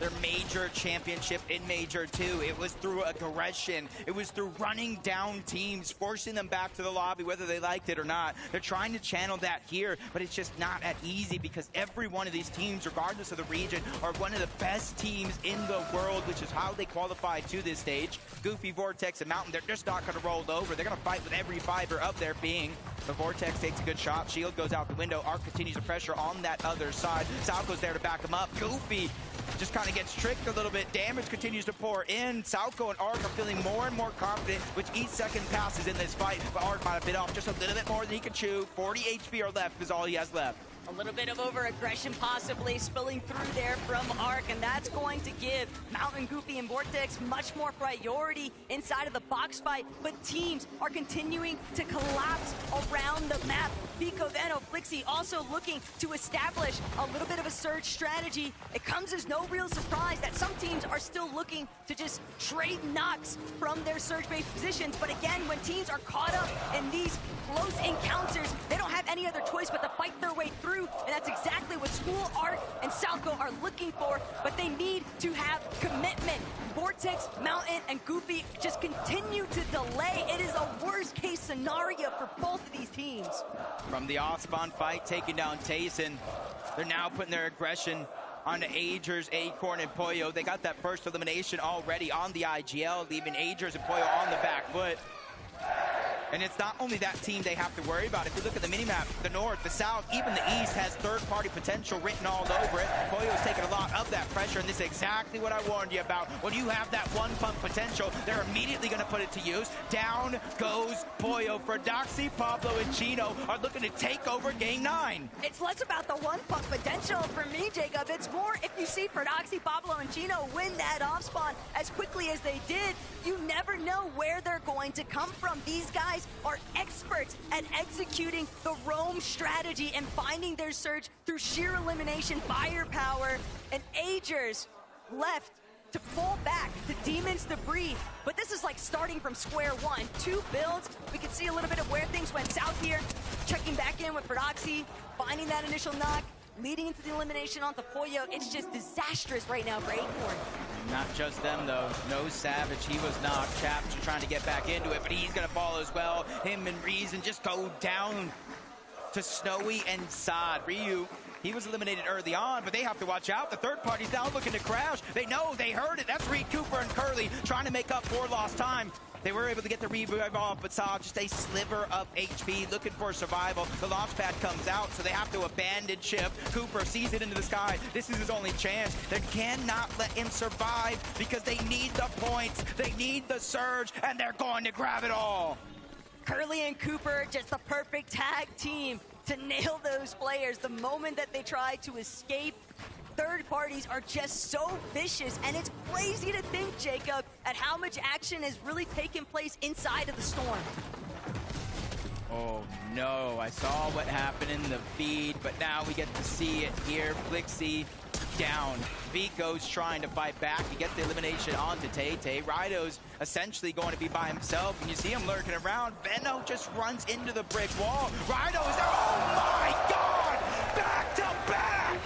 their major championship in Major 2, it was through aggression. It was through running down teams, forcing them back to the lobby, whether they liked it or not. They're trying to channel that here, but it's just not that easy because every one of these teams, regardless of the region, are one of the best teams in the world, which is how they qualified to this stage. Goofy, Vortex, and Mountain, they're just not going to roll over. They're going to fight with every fiber of their being. The Vortex takes a good shot. Shield goes out the window. Arc continues the pressure on that other side. Salco's there to back him up. Goofy just kind of gets tricked a little bit. Damage continues to pour in. Salco and Arc are feeling more and more confident with each second passes in this fight. But Arc might have bit off just a little bit more than he could chew. 40 HP are left is all he has left. A little bit of over-aggression possibly spilling through there from Arc, and that's going to give Mountain, Goofy, and Vortex much more priority inside of the box fight, but teams are continuing to collapse around the map. Pico, Veno, Flixie also looking to establish a little bit of a surge strategy. It comes as no real surprise that some teams are still looking to just trade knocks from their surge-based positions, but again, when teams are caught up in these close encounters, they don't have any other choice but to fight their way through, and that's exactly what School, Arc, and Salco are looking for, but they need to have commitment. Vortex, Mountain, and Goofy just continue to delay. It is a worst-case scenario for both of these teams. From the off-spawn fight, taking down Tayson, they're now putting their aggression on Agers, Acorn, and Pollo. They got that first elimination already on the IGL, leaving Agers and Pollo on the back foot. And it's not only that team they have to worry about. If you look at the minimap, the north, the south, even the east has third-party potential written all over it. Pollo's taking a lot of that pressure, and this is exactly what I warned you about. When you have that one-pump potential, they're immediately going to put it to use. Down goes Pollo. Doxy, Pablo, and Chino are looking to take over Game 9. It's less about the one-pump potential for me, Jacob. It's more if you see Doxy, Pablo, and Chino win that off-spawn as quickly as they did, you never know where they're going to come from. These guys are experts at executing the roam strategy and finding their surge through sheer elimination, firepower, and Agers left to fall back to Demon's debris. But this is like starting from square one. 2 builds. We can see a little bit of where things went south here. Checking back in with Doxy, finding that initial knock, leading into the elimination onto Pollo. It's just disastrous right now for Acorn. Not just them, though. No Savage. He was knocked. Chaps are trying to get back into it, but he's going to fall as well. Him and Reason just go down to Snowy and Saad. Ryu, he was eliminated early on, but they have to watch out. The third party's now looking to crash. They know, they heard it. That's Reed Cooper and Curly trying to make up for lost time. They were able to get the revive off, but saw just a sliver of HP, looking for survival. The launch pad comes out, so they have to abandon ship. Cooper sees it into the sky. This is his only chance. They cannot let him survive because they need the points, they need the surge, and they're going to grab it all. Curly and Cooper, just the perfect tag team to nail those players. The moment that they try to escape, third parties are just so vicious, and it's crazy to think, Jacob, at how much action has really taken place inside of the storm. Oh no, I saw what happened in the feed, but now we get to see it here. Blixie down. Vico's trying to fight back. He gets the elimination onto Tay-Tay. Rido's essentially going to be by himself, and you see him lurking around. Venno just runs into the brick wall. Rido is there. Oh my God! Back to back!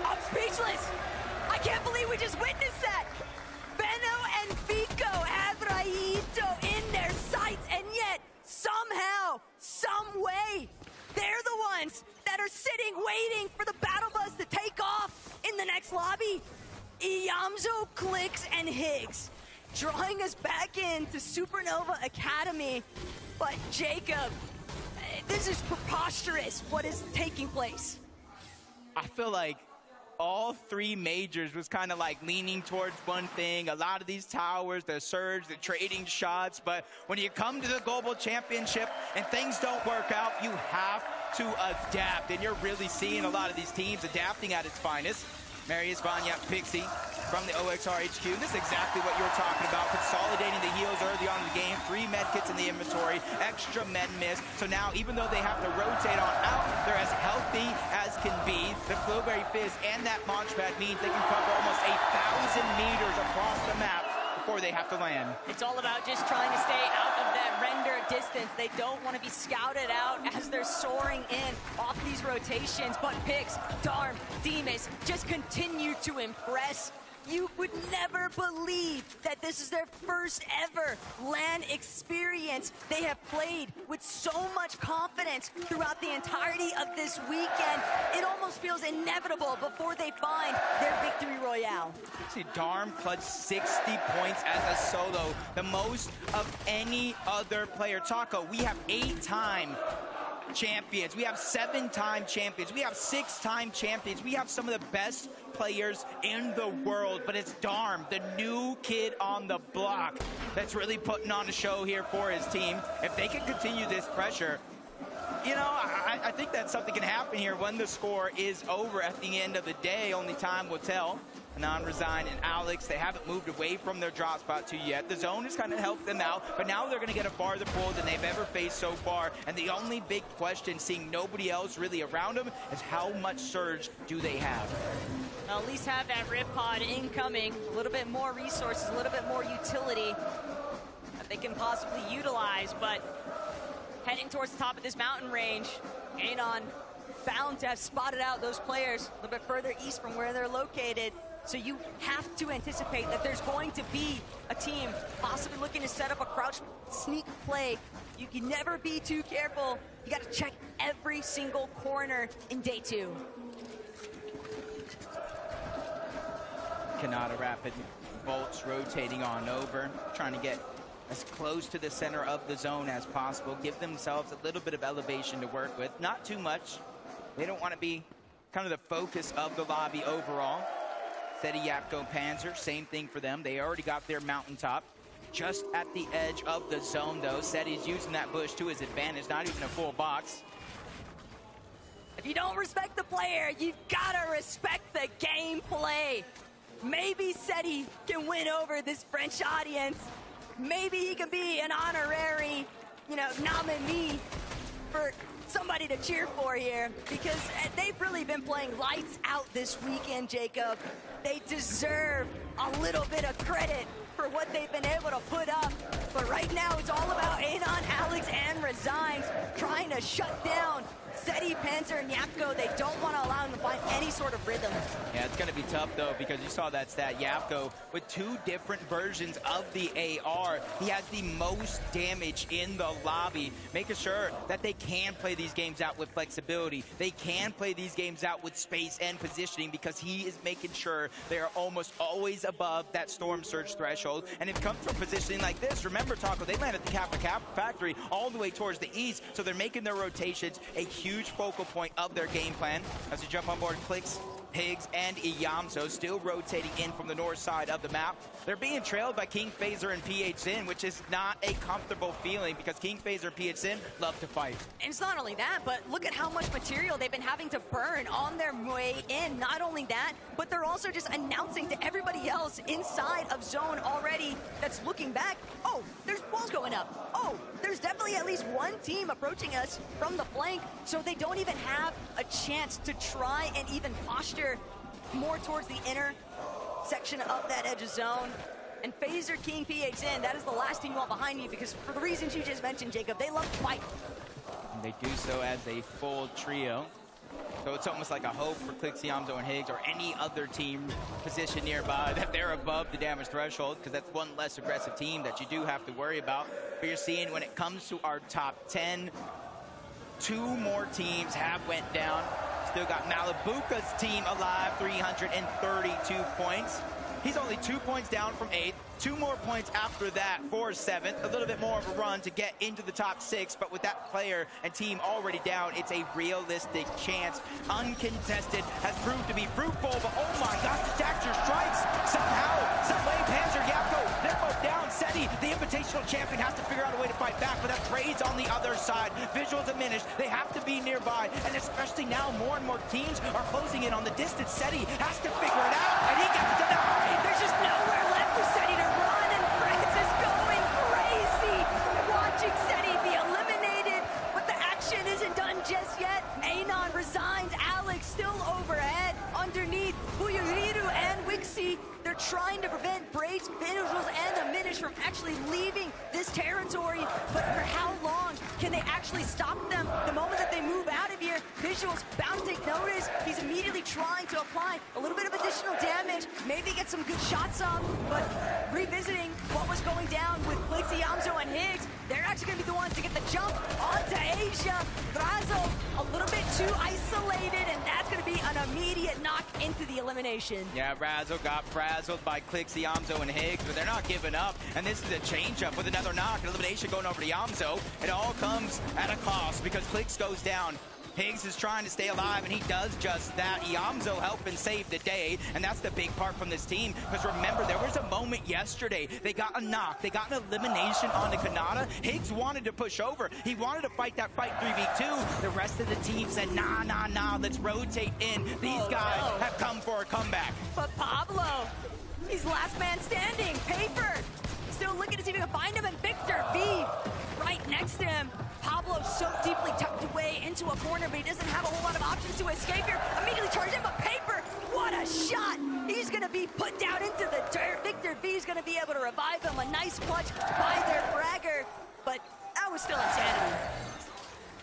I'm speechless. I can't believe we just witnessed that. Venno and Vico have Raito in their sights, and yet somehow, some way, they're the ones that are sitting, waiting for the battle bus to take off in the next lobby. Iyamzo, Clicks, and Higgs drawing us back into Supernova Academy. But Jacob, this is preposterous what is taking place. I feel like all three majors was kind of like leaning towards one thing. A lot of these towers, the surge, the trading shots, but when you come to the global championship and things don't work out, you have to adapt, and you're really seeing a lot of these teams adapting at its finest. Marius Vanya, Pixie from the OXR HQ. This is exactly what you were talking about, consolidating the heals early on in the game, 3 med kits in the inventory, extra med miss. So now, even though they have to rotate on out, they're as healthy as can be. The Flowberry Fizz and that launch pad means they can cover almost 1,000 meters across the map before they have to land. It's all about just trying to stay out of that render distance. They don't want to be scouted out as they're soaring in off these rotations. But Pix, Darm, Demas just continue to impress. You would never believe that this is their first ever LAN experience. They have played with so much confidence throughout the entirety of this weekend. It almost feels inevitable before they find their victory royale. See, Darm clutched 60 points as a solo, the most of any other player. Taco, we have 8-time champions. We have 7-time champions. We have 6-time champions. We have some of the best players in the world, but it's Darm, the new kid on the block, that's really putting on a show here for his team. If they can continue this pressure, you know, I think that something can happen here when the score is over at the end of the day. Only time will tell. Anon, Resign, and Alex, they haven't moved away from their drop spot too yet. The zone has kind of helped them out, but now they're going to get a farther pull than they've ever faced so far. And the only big question, seeing nobody else really around them, is how much surge do they have? Now, at least have that rip pod incoming, a little bit more resources, a little bit more utility that they can possibly utilize. But heading towards the top of this mountain range, Anon bound to have spotted out those players a little bit further east from where they're located. So you have to anticipate that there's going to be a team possibly looking to set up a crouch sneak play. You can never be too careful. You got to check every single corner in day 2. Kanata Rapid, Bolts rotating on over, trying to get as close to the center of the zone as possible. Give themselves a little bit of elevation to work with. Not too much. They don't want to be kind of the focus of the lobby overall. Seti, Yapko, Panzer, same thing for them. They already got their mountaintop. Just at the edge of the zone, though. Seti's using that bush to his advantage, not even a full box. If you don't respect the player, you've got to respect the gameplay. Maybe Seti can win over this French audience. Maybe he can be an honorary, nominee for somebody to cheer for here, because they've really been playing lights out this weekend, Jacob. They deserve a little bit of credit for what they've been able to put up. But right now, it's all about Anon, Alex, and Resigns trying to shut down Seti, Panzer, and Yapko. They don't want to allow him to find any sort of rhythm. Yeah, it's going to be tough, though, because you saw that stat. Yapko, with 2 different versions of the AR, he has the most damage in the lobby, making sure that they can play these games out with flexibility. They can play these games out with space and positioning, because he is making sure they are almost always above that Storm Surge threshold. And it comes from positioning like this. Remember, Taco, they land at the Kappa factory all the way towards the east, so they're making their rotations a huge focal point of their game plan. As we jump on board, Clix, Higgs, and Iyamso still rotating in from the north side of the map. They're being trailed by King Phaser and PHN, which is not a comfortable feeling, because King Phaser and PHN love to fight. And it's not only that, but look at how much material they've been having to burn on their way in. Not only that, but they're also just announcing to everybody else inside of zone already that's looking back, oh, there's walls going up. Oh, there's definitely at least one team approaching us from the flank, so they don't even have a chance to try and even posture more towards the inner section of that edge of zone. And Phaser, King, PHN, that is the last team you want behind you, because for the reasons you just mentioned, Jacob, they love to fight. And they do so as a full trio. So it's almost like a hope for Clix, Iyamso, and Higgs, or any other team positioned nearby, that they're above the damage threshold, because that's one less aggressive team that you do have to worry about. But you're seeing when it comes to our top 10, 2 more teams have went down. Still got Malibuca's team alive, 332 points. He's only 2 points down from 8th. 2 more points after that for 7th. A little bit more of a run to get into the top 6, but with that player and team already down, it's a realistic chance. Uncontested has proved to be fruitful, but oh my gosh, the Daxter strikes somehow, some way. Panzer, Yapko, they're both down. Seti, the invitational champion, has to figure out a way to fight back, but that trade's on the other side. Visual diminished. They have to be nearby, and especially now, more and more teams are closing in on the distance. Seti has to figure it out, and he gets denied. There's just nowhere left for Seti to run, and France is going crazy. Watching Seti be eliminated, but the action isn't done just yet. Anon resigns. Alex still overhead. Underneath, Buyuriru and Wixie, they're trying to prevent Braid's visuals and the Minish from actually leaving this territory. But for how long can they actually stop them? The moment that they move out of here, Visuals bound to take notice. He's immediately trying to apply a little bit of additional damage, maybe get some good shots up, but revisiting what was going down with Clix, Iyamso, and Higgs, they're actually going to be the ones to get the jump onto Asia. Brazo a little bit too isolated, and that's going to be an immediate knock into the elimination. Yeah, Brazo got frazzled by Clix, Iyamso, and Higgs, but they're not giving up. And this is a change-up with another knock. Elimination going over to Iyamso. It all comes at a cost because Clix goes down. Higgs is trying to stay alive, and he does just that. Iyamso helping save the day, and that's the big part from this team. Because remember, there was a moment yesterday. They got a knock. They got an elimination on the Kanata. Higgs wanted to push over. He wanted to fight that fight 3v2. The rest of the team said, nah, nah, nah, let's rotate in. These guys have come for a comeback. But Pablo, he's last man standing. Paper still looking to see if he can find him, and Victor V right next to him. Pablo so deeply tucked away into a corner, but he doesn't have a whole lot of options to escape here. Immediately charged in, but Paper, what a shot! He's gonna be put down into the dirt. Victor V is gonna be able to revive him. A nice clutch by their fragger, but that was still insanity.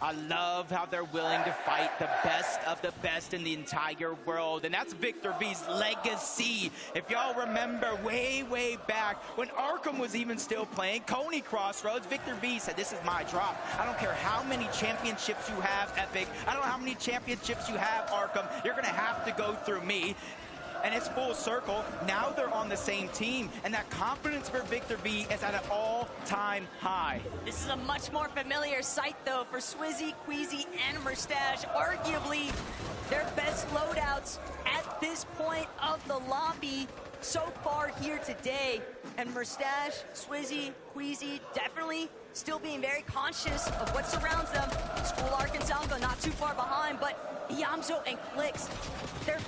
I love how they're willing to fight the best of the best in the entire world, and that's Victor V's legacy. If y'all remember way, way back when Arkham was even still playing, Coney Crossroads, Victor V said, this is my drop. I don't care how many championships you have, Epic. I don't know how many championships you have, Arkham. You're gonna have to go through me. and it's full circle. Now they're on the same team, and that confidence for Victor V is at an all-time high. This is a much more familiar sight, though, for Swizzy, Queasy, and Merstash. Arguably their best loadouts at this point of the lobby so far here today. And Merstash, Swizzy, Queasy definitely still being very conscious of what surrounds them. School Arc and Salgo not too far behind, but Yamzo and Clicks, they're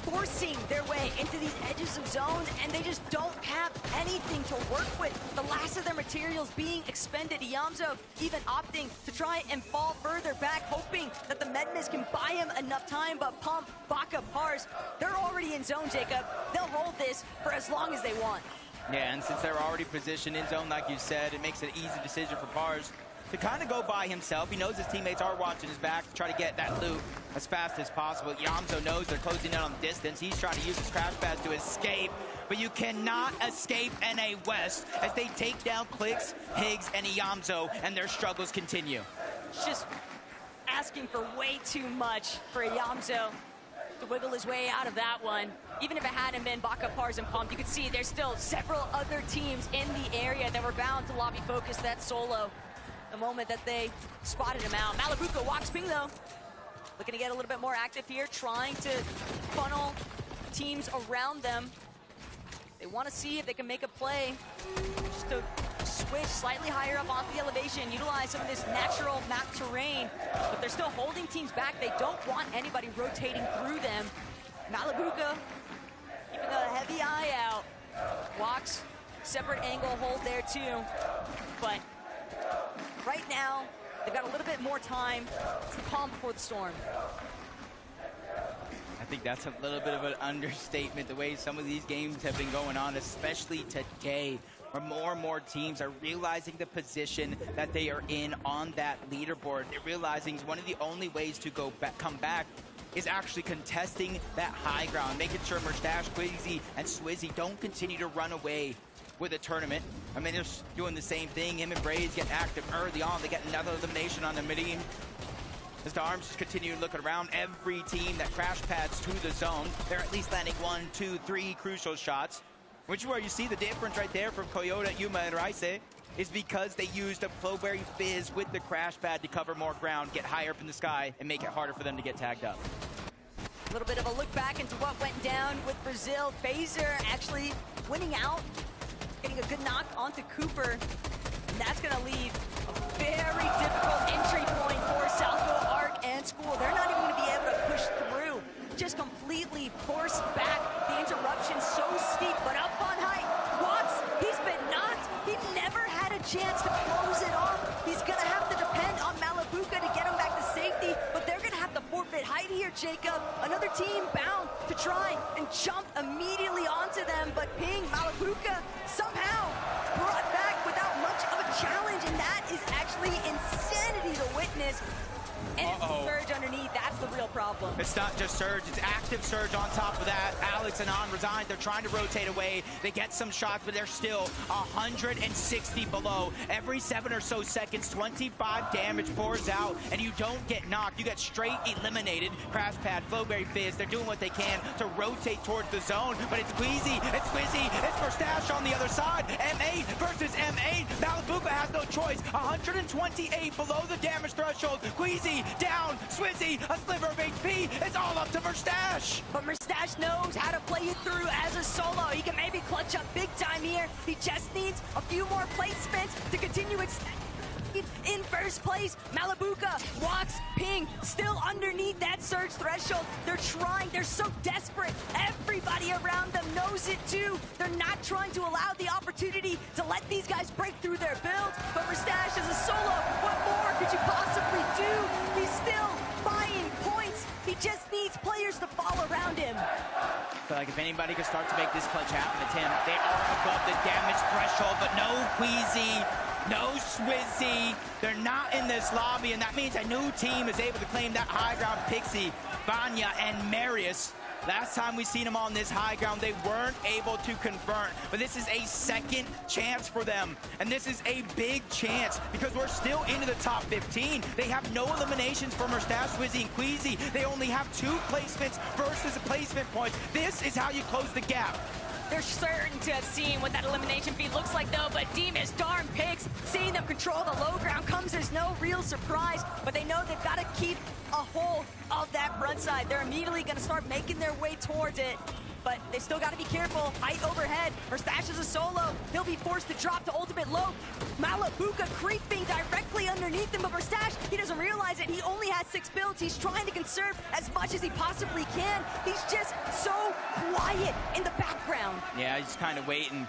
forcing their way into these edges of zones, and they just don't have anything to work with. The last of their materials being expended. Yamzo even opting to try and fall further back, hoping that the Medmis can buy him enough time, but Pump, Baka, Pars, they're already in zone, Jacob. They'll hold this for as long as they want. Yeah, and since they're already positioned in zone, like you said, it makes it an easy decision for Pars to kind of go by himself. He knows his teammates are watching his back to try to get that loot as fast as possible. Yamzo knows they're closing in on the distance. He's trying to use his crash pads to escape, but you cannot escape NA West as they take down Clicks, Higgs, and Yamzo, and their struggles continue. Just asking for way too much for Yamzo to wiggle his way out of that one. Even if it hadn't been Baka, Pars, and Pump, you could see there's still several other teams in the area that were bound to lobby focus that solo the moment that they spotted him out. Malabuka walks ping, though. Looking to get a little bit more active here, trying to funnel teams around them. They want to see if they can make a play just to switch slightly higher up onto the elevation, utilize some of this natural map terrain, but they're still holding teams back. They don't want anybody rotating through them. Malabuka keeping a heavy eye out. Walks, separate angle hold there too, but right now, they've got a little bit more time. It's the calm before the storm. I think that's a little bit of an understatement, the way some of these games have been going on, especially today, where more and more teams are realizing the position that they are in on that leaderboard. They're realizing one of the only ways to come back is actually contesting that high ground, making sure Merstash, Quizzy, and Swizzy don't continue to run away with the tournament. I mean, they're doing the same thing. Him and Braze get active early on. They get another elimination on the mid-team. As the Arms just continue looking around, every team that crash pads to the zone, they're at least landing 1, 2, 3 crucial shots, which is where you see the difference right there from Coyote, Yuma, and Raise, is because they used a Flowberry Fizz with the crash pad to cover more ground, get higher up in the sky, and make it harder for them to get tagged up. A little bit of a look back into what went down with Brazil. Phaser actually winning out, getting a good knock onto Cooper, and that's going to leave a very difficult entry point for Southfield, Arc, and School. They're not even going to be able to push through, just completely forced back. The interruption so steep, but up on height, Watts, he's been knocked. He never had a chance to close it off. He's going to have to depend on Malabuka to get him back to safety, but they're going to have to forfeit height here, Jacob. Another team bound to try and jump immediately onto them, but Ping, Malabuka, somehow brought back without much of a challenge, and that is actually insanity to witness. And it's the surge underneath, that's the real problem. It's not just surge, it's active surge on top of that. Alex and On resigned, they're trying to rotate away. They get some shots, but they're still 160 below. Every 7 or so seconds, 25 damage pours out, and you don't get knocked. You get straight eliminated. Crash pad, Flowberry Fizz, they're doing what they can to rotate towards the zone, but it's Queasy, it's Quizzy, it's Merstash on the other side. M8 versus M8. Malabuka has no choice. 128 below the damage threshold. Queasy down, Swizzy, a sliver of HP. It's all up to Merstash. But Merstash knows how to play it through as a solo. He can maybe clutch up big time here. He just needs a few more placements to continue in first place. Malabuka walks, Ping, still underneath that surge threshold. They're trying, they're so desperate. Everybody around them knows it too. They're not trying to allow the opportunity to let these guys break through their builds. But Merstash as a solo, what more could you possibly do? He's still buying points. He just needs players to fall around him. I feel like if anybody could start to make this clutch happen, it's him. They are above the damage threshold, but no Queasy, no Swizzy. They're not in this lobby, and that means a new team is able to claim that high ground. Pixie, Vanya, and Marius Last time we seen them on this high ground, they weren't able to convert. But this is a second chance for them. And this is a big chance because we're still into the top 15. They have no eliminations from Mustache, Swizzy, and Queasy. They only have 2 placements versus placement points. This is how you close the gap. They're certain to have seen what that elimination feed looks like, though, but Demas, Darm, Pix, seeing them control the low ground comes as no real surprise, but they know they've got to keep a hold of that front side. They're immediately going to start making their way towards it, but they still got to be careful. Height overhead. Mustache is a solo. He'll be forced to drop to ultimate low. Malabuka creeping directly underneath him, but Mustache, he doesn't realize it. He only has 6 builds. He's trying to conserve as much as he possibly can. He's just so quiet in the background. Yeah, he's kind of waiting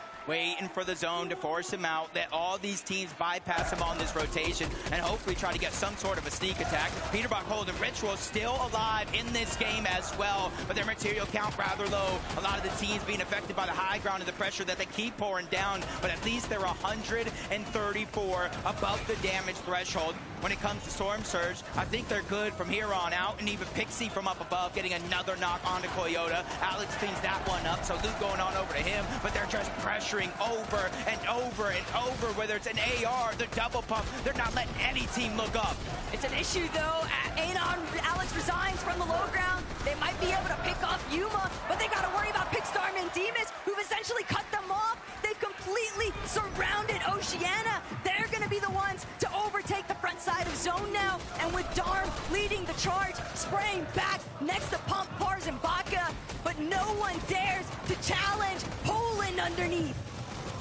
for the zone to force him out, let all these teams bypass him on this rotation, and hopefully try to get some sort of a sneak attack. Peterbach holding Ritual still alive in this game as well, but their material count rather low. A lot of the teams being affected by the high ground and the pressure that they keep pouring down, but at least they're 134 above the damage threshold. When it comes to Storm Surge, I think they're good from here on out, and even Pixie from up above getting another knock onto Coyote. Alex cleans that one up, so Luke going on over to him, but they're just pressuring over and over and over, whether it's an AR, the double pump, they're not letting any team look up. It's an issue, though. Anon, Alex resigns from the low ground. They might be able to pick off Yuma, but they got to worry about Pixstar and Demas, who've essentially cut them off. They've completely surrounded Oceania. They're going to be the ones to overtake the front side of zone now, and with Darm leading the charge, spraying back next to Pump, Pars, and Baca, but no one dares to challenge Poland underneath.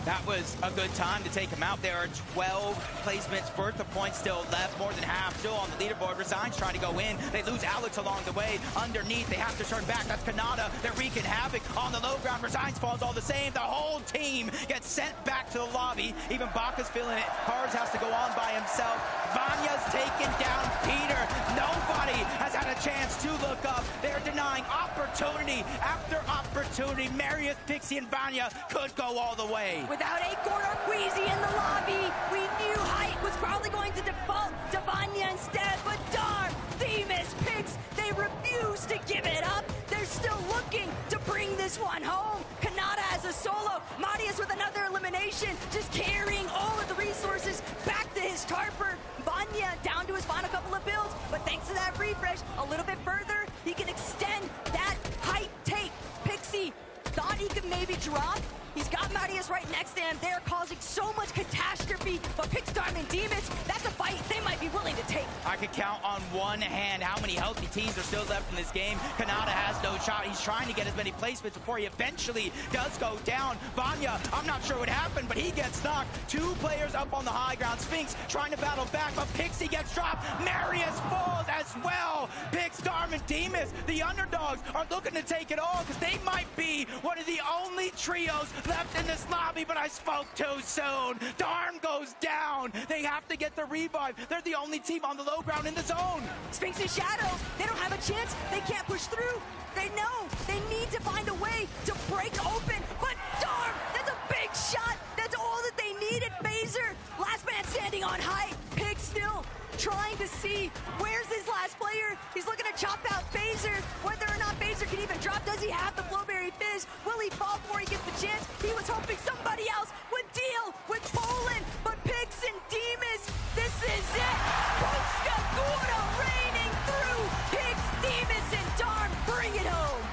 That was a good time to take him out. There are 12 placements worth of points still left, more than half still on the leaderboard. Resigns trying to go in. They lose Alex along the way. Underneath, they have to turn back. That's Canada. They're wreaking havoc on the low ground. Resigns falls all the same. The whole team gets sent back to the lobby. Even Baca's feeling it. Pars has to go on by himself. Vanya's taken down Peter. Nobody has had a chance to look up. They're denying opportunity after opportunity. Marius, Pixie, and Vanya could go all the way. Without Acorn or Queasy in the lobby, we knew Height was probably going to default to Vanya instead, but Darm, Demas, Pix, they refuse to give it up. They're still looking to bring this one home. Kanata has a solo, Marius with another elimination, just carrying all of the resources back to his Tarper. Vanya down to his final couple of builds, but thanks to that refresh, a little bit further, he can extend that Height take. Pixie thought he could maybe drop. He's got Marius right next to him. They're causing so much catastrophe, but Pixstar and Demas, that's a fight they might be willing to take. I could count on one hand how many healthy teams are still left in this game. Kanata has no shot. He's trying to get as many placements before he eventually does go down. Vanya, I'm not sure what happened, but he gets knocked. 2 players up on the high ground. Sphinx trying to battle back, but Pixie gets dropped. Marius falls as well. Pixstar and Demas, the underdogs, are looking to take it all because they might be one of the only trios left in this lobby, but I spoke too soon. Darm goes down. They have to get the revive. They're the only team on the low ground in the zone. Sphinx and Shadow, they don't have a chance. They can't push through. They know they need to find a way to break open, but Darm, that's a big shot. That's all that they needed. Phaser, last man standing on Height. Pig still trying to see where's his last player. He's looking to chop out Phaser. Whether or not Phaser can even drop, does he have the Flowberry Fizz? Will he fall before he gets the chance? He was hoping somebody else would deal with Poland, but Pix and Demas, this is it. Gusta Gura reigning through. Pix, Demas, and Darm bring it home.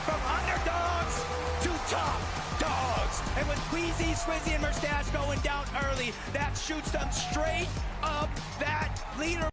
From underdogs to top dogs. And with Queasy, Swizzy, and Mustache going down early, that shoots them straight up that leader.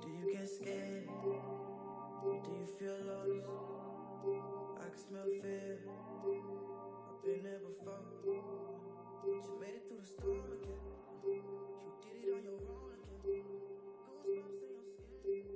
Do you get scared? Do you feel lost? I can smell fear. I've been there before. But you made it through the storm again. You did it on your own again. Goosebumps in your skin.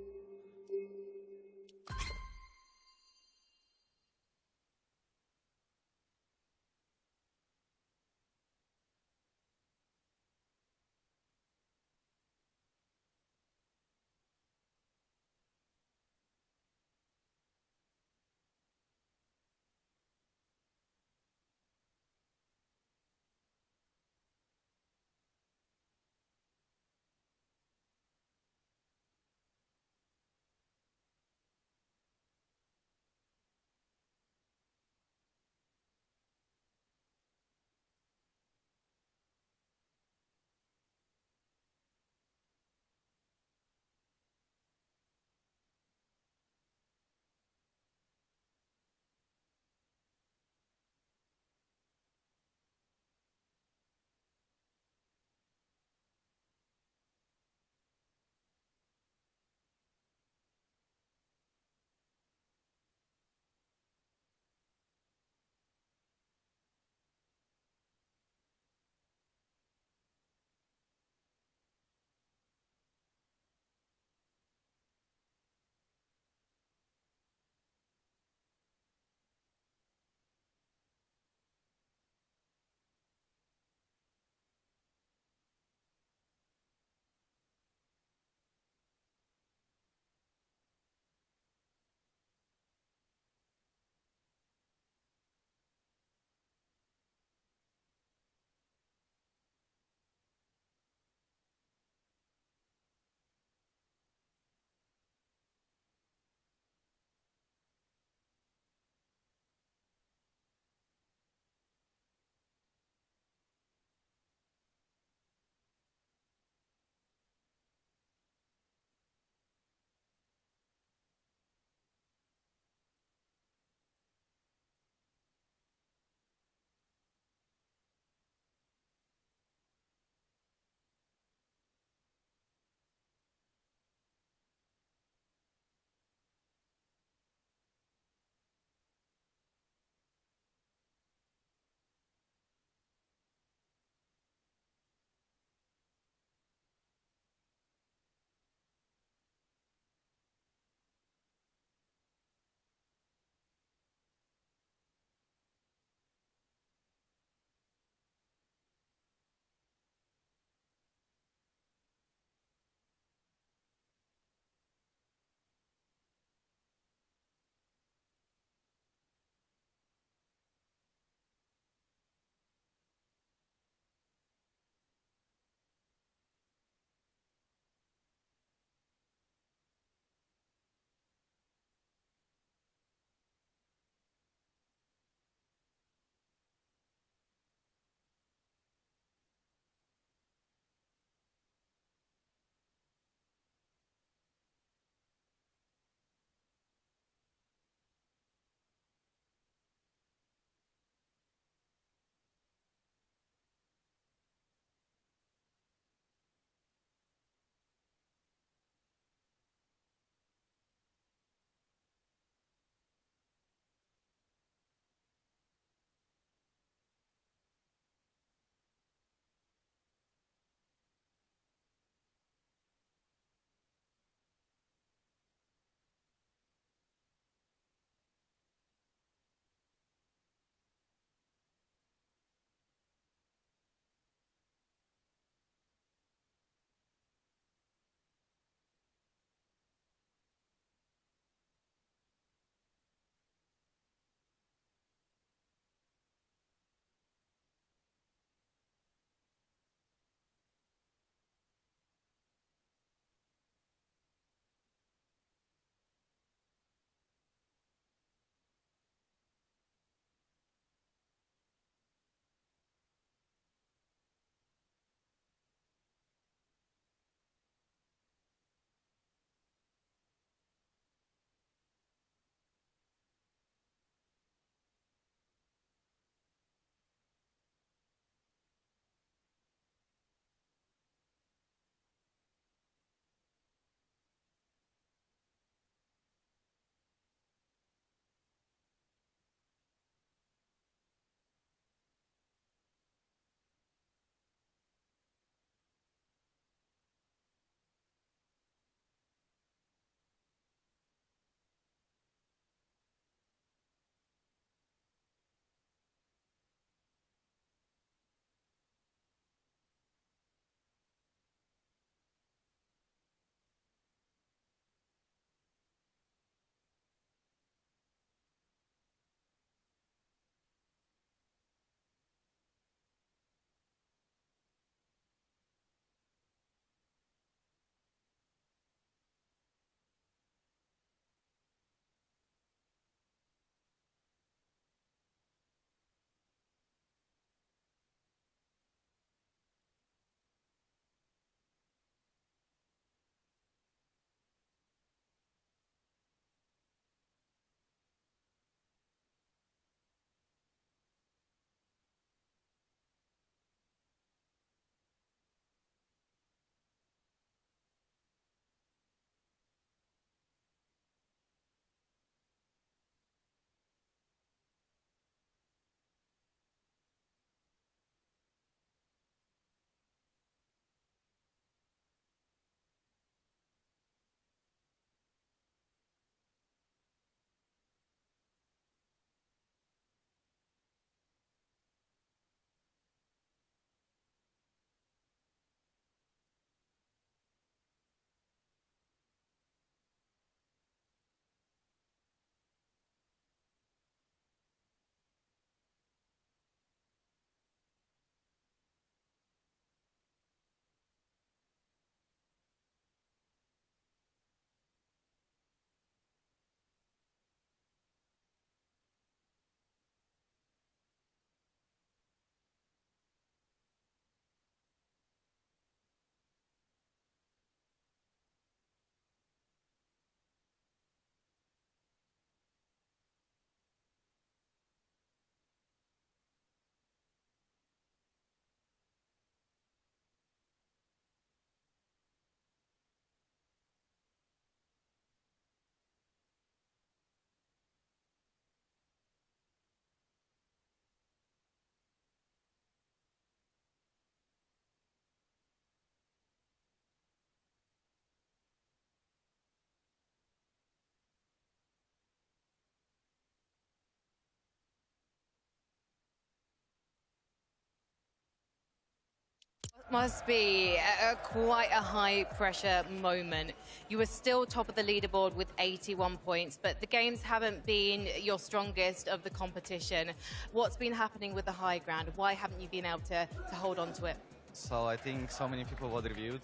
Must be quite a high-pressure moment. You were still top of the leaderboard with 81 points, but the games haven't been your strongest of the competition. What's been happening with the high ground? Why haven't you been able to hold on to it? So I think so many people would reviewed